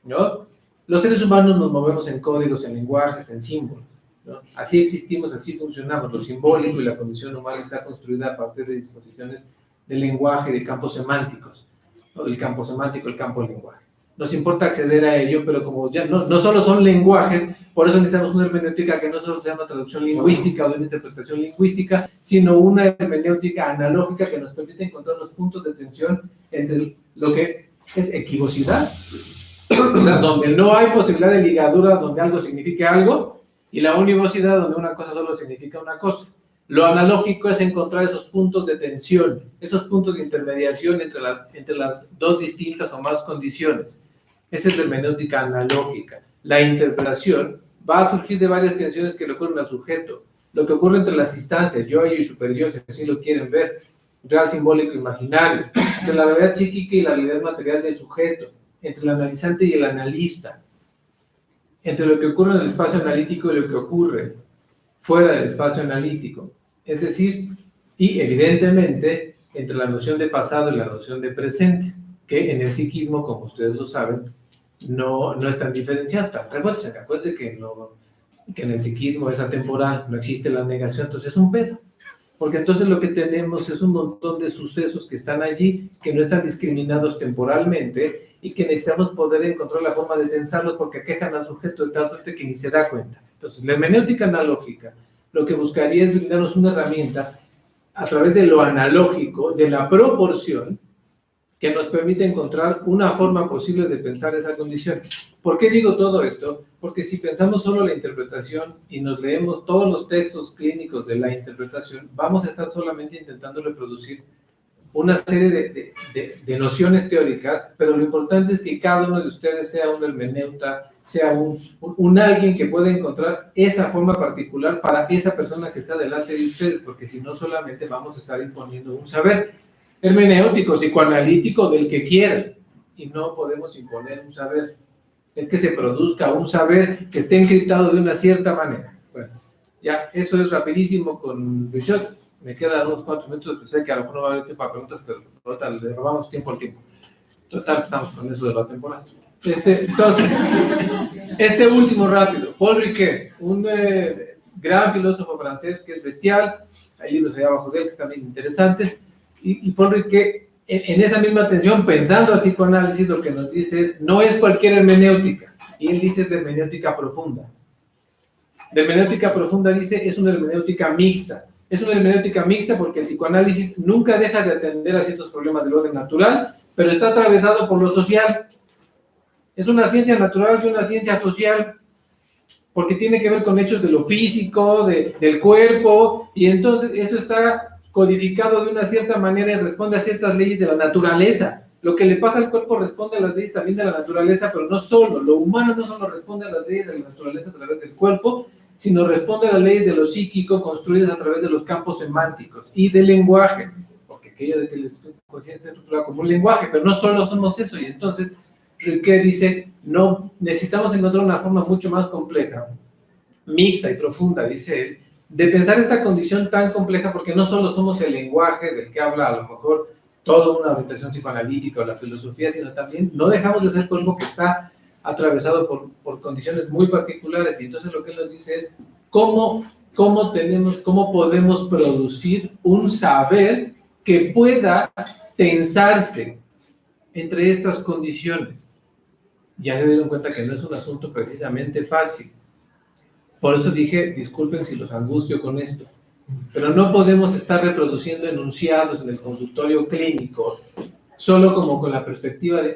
¿no? Los seres humanos nos movemos en códigos, en lenguajes, en símbolos, ¿no? Así existimos, así funcionamos. Lo simbólico y la condición humana está construida a partir de disposiciones de lenguaje, de campos semánticos, ¿no? El campo semántico, el campo del lenguaje. Nos importa acceder a ello, pero como ya no solo son lenguajes, por eso necesitamos una hermenéutica que no solo sea una traducción lingüística o una interpretación lingüística, sino una hermenéutica analógica que nos permite encontrar los puntos de tensión entre lo que es equivocidad, o sea, donde no hay posibilidad de ligadura, donde algo signifique algo, y la univocidad, donde una cosa solo significa una cosa. Lo analógico es encontrar esos puntos de tensión, esos puntos de intermediación entre las dos distintas o más condiciones. Esa es la hermenéutica analógica. La interpretación va a surgir de varias tensiones que le ocurren al sujeto. Lo que ocurre entre las instancias, yo, ello y superior, si así lo quieren ver, real, simbólico, imaginario, entre la realidad psíquica y la realidad material del sujeto, entre el analizante y el analista, entre lo que ocurre en el espacio analítico y lo que ocurre fuera del espacio analítico. Es decir, y evidentemente, entre la noción de pasado y la noción de presente, que en el psiquismo, como ustedes lo saben, no están diferenciadas, están revueltas. Acuérdense que en el psiquismo es atemporal, no existe la negación, entonces es un pedo. Porque entonces lo que tenemos es un montón de sucesos que están allí, que no están discriminados temporalmente y que necesitamos poder encontrar la forma de tensarlos porque aquejan al sujeto de tal suerte que ni se da cuenta. Entonces, la hermenéutica analógica lo que buscaría es brindarnos una herramienta a través de lo analógico, de la proporción, que nos permite encontrar una forma posible de pensar esa condición. ¿Por qué digo todo esto? Porque si pensamos solo la interpretación y nos leemos todos los textos clínicos de la interpretación, vamos a estar solamente intentando reproducir una serie de nociones teóricas, pero lo importante es que cada uno de ustedes sea un hermeneuta, sea un alguien que pueda encontrar esa forma particular para esa persona que está delante de ustedes, porque si no solamente vamos a estar imponiendo un saber. hermenéutico, psicoanalítico, del que quieran, y no podemos imponer un saber. Es que se produzca un saber que esté encriptado de una cierta manera. Bueno, ya, eso es rapidísimo con Bishop. Me quedan unos 4 minutos, pensé que a lo mejor no va a haber tiempo para preguntas, pero total, le robamos tiempo al tiempo. Total, estamos con eso de la temporada. Entonces, este último rápido, Paul Ricoeur, un gran filósofo francés que es bestial, hay libros allá abajo de él que están bien interesantes, y Paul Ricoeur, en esa misma tensión, pensando al psicoanálisis, lo que nos dice es, no es cualquier hermenéutica, y él dice es de hermenéutica profunda. De hermenéutica profunda dice, es una hermenéutica mixta. Es una hermenéutica mixta porque el psicoanálisis nunca deja de atender a ciertos problemas del orden natural, pero está atravesado por lo social. Es una ciencia natural y una ciencia social, porque tiene que ver con hechos de lo físico, del cuerpo, y entonces eso está codificado de una cierta manera y responde a ciertas leyes de la naturaleza. Lo que le pasa al cuerpo responde a las leyes también de la naturaleza, pero no solo. Lo humano no solo responde a las leyes de la naturaleza a través del cuerpo, sino responde a las leyes de lo psíquico construidas a través de los campos semánticos y del lenguaje, porque aquello de que la conciencia es estructurada como un lenguaje, pero no solo somos eso, y entonces Ricoeur dice, no, necesitamos encontrar una forma mucho más compleja, mixta y profunda, dice él, de pensar esta condición tan compleja, porque no solo somos el lenguaje del que habla a lo mejor toda una orientación psicoanalítica o la filosofía, sino también no dejamos de ser cuerpo que está atravesado por condiciones muy particulares, y entonces lo que él nos dice es cómo podemos producir un saber que pueda tensarse entre estas condiciones. Ya se dieron cuenta que no es un asunto precisamente fácil. Por eso dije, disculpen si los angustio con esto, pero no podemos estar reproduciendo enunciados en el consultorio clínico solo como con la perspectiva de,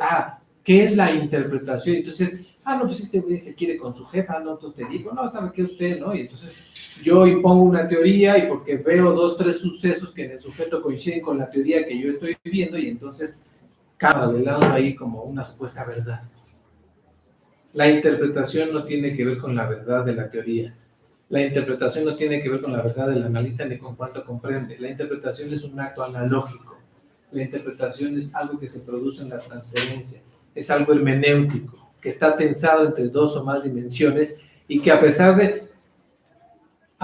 ¿qué es la interpretación? Entonces, no, pues este güey que quiere con su jefa, no, entonces te digo, no, ¿sabe qué usted, no? Y entonces yo impongo una teoría y porque veo 2, 3 sucesos que en el sujeto coinciden con la teoría que yo estoy viendo y entonces le lanzo ahí como una supuesta verdad. La interpretación no tiene que ver con la verdad de la teoría. La interpretación no tiene que ver con la verdad del analista ni con cuánto comprende. La interpretación es un acto analógico. La interpretación es algo que se produce en la transferencia. Es algo hermenéutico, que está tensado entre 2 o más dimensiones y que a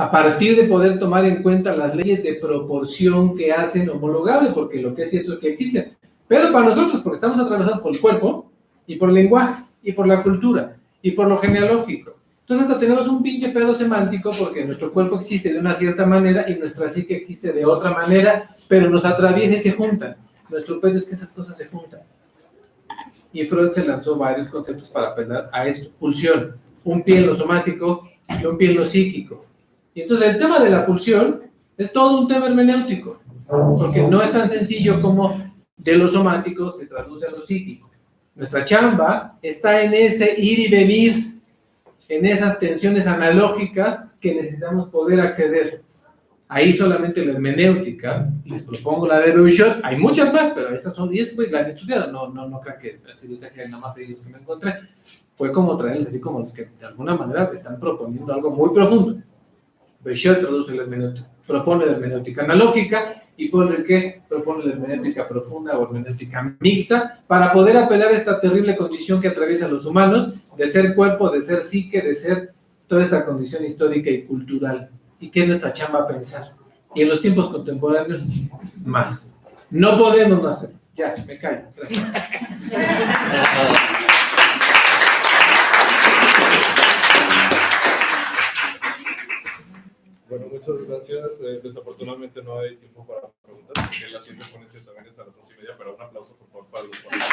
partir de poder tomar en cuenta las leyes de proporción que hacen homologable, porque lo que es cierto es que existen. Pero para nosotros, porque estamos atravesados por el cuerpo y por el lenguaje, y por la cultura, y por lo genealógico. Entonces hasta tenemos un pinche pedo semántico porque nuestro cuerpo existe de una cierta manera y nuestra psique existe de otra manera, pero nos atraviesan y se juntan. Nuestro pedo es que esas cosas se juntan. Y Freud se lanzó varios conceptos para apelar a esto. Pulsión, un pie en lo somático y un pie en lo psíquico. Y entonces el tema de la pulsión es todo un tema hermenéutico, porque no es tan sencillo como de lo somático se traduce a lo psíquico. Nuestra chamba está en ese ir y venir, en esas tensiones analógicas que necesitamos poder acceder. Ahí solamente la hermenéutica, les propongo la de Beuchot, hay muchas más, pero estas son, y eso pues la han estudiado, no crean que si les dejé nada más ahí los que me encontré, fue como traerles así como los que de alguna manera están proponiendo algo muy profundo. Beuchot produce la hermenéutica, propone la hermenéutica analógica, y Paul Ricoeur propone la hermenéutica profunda o hermenéutica mixta para poder apelar a esta terrible condición que atraviesa a los humanos de ser cuerpo, de ser psique, de ser toda esta condición histórica y cultural. ¿Y qué es nuestra chamba pensar? Y en los tiempos contemporáneos, más. No podemos no hacerlo. Ya, me callo. Gracias. Bueno, muchas gracias. Desafortunadamente no hay tiempo para preguntas, porque la siguiente ponencia también es a las 11:30, pero un aplauso por favor para los ponentes.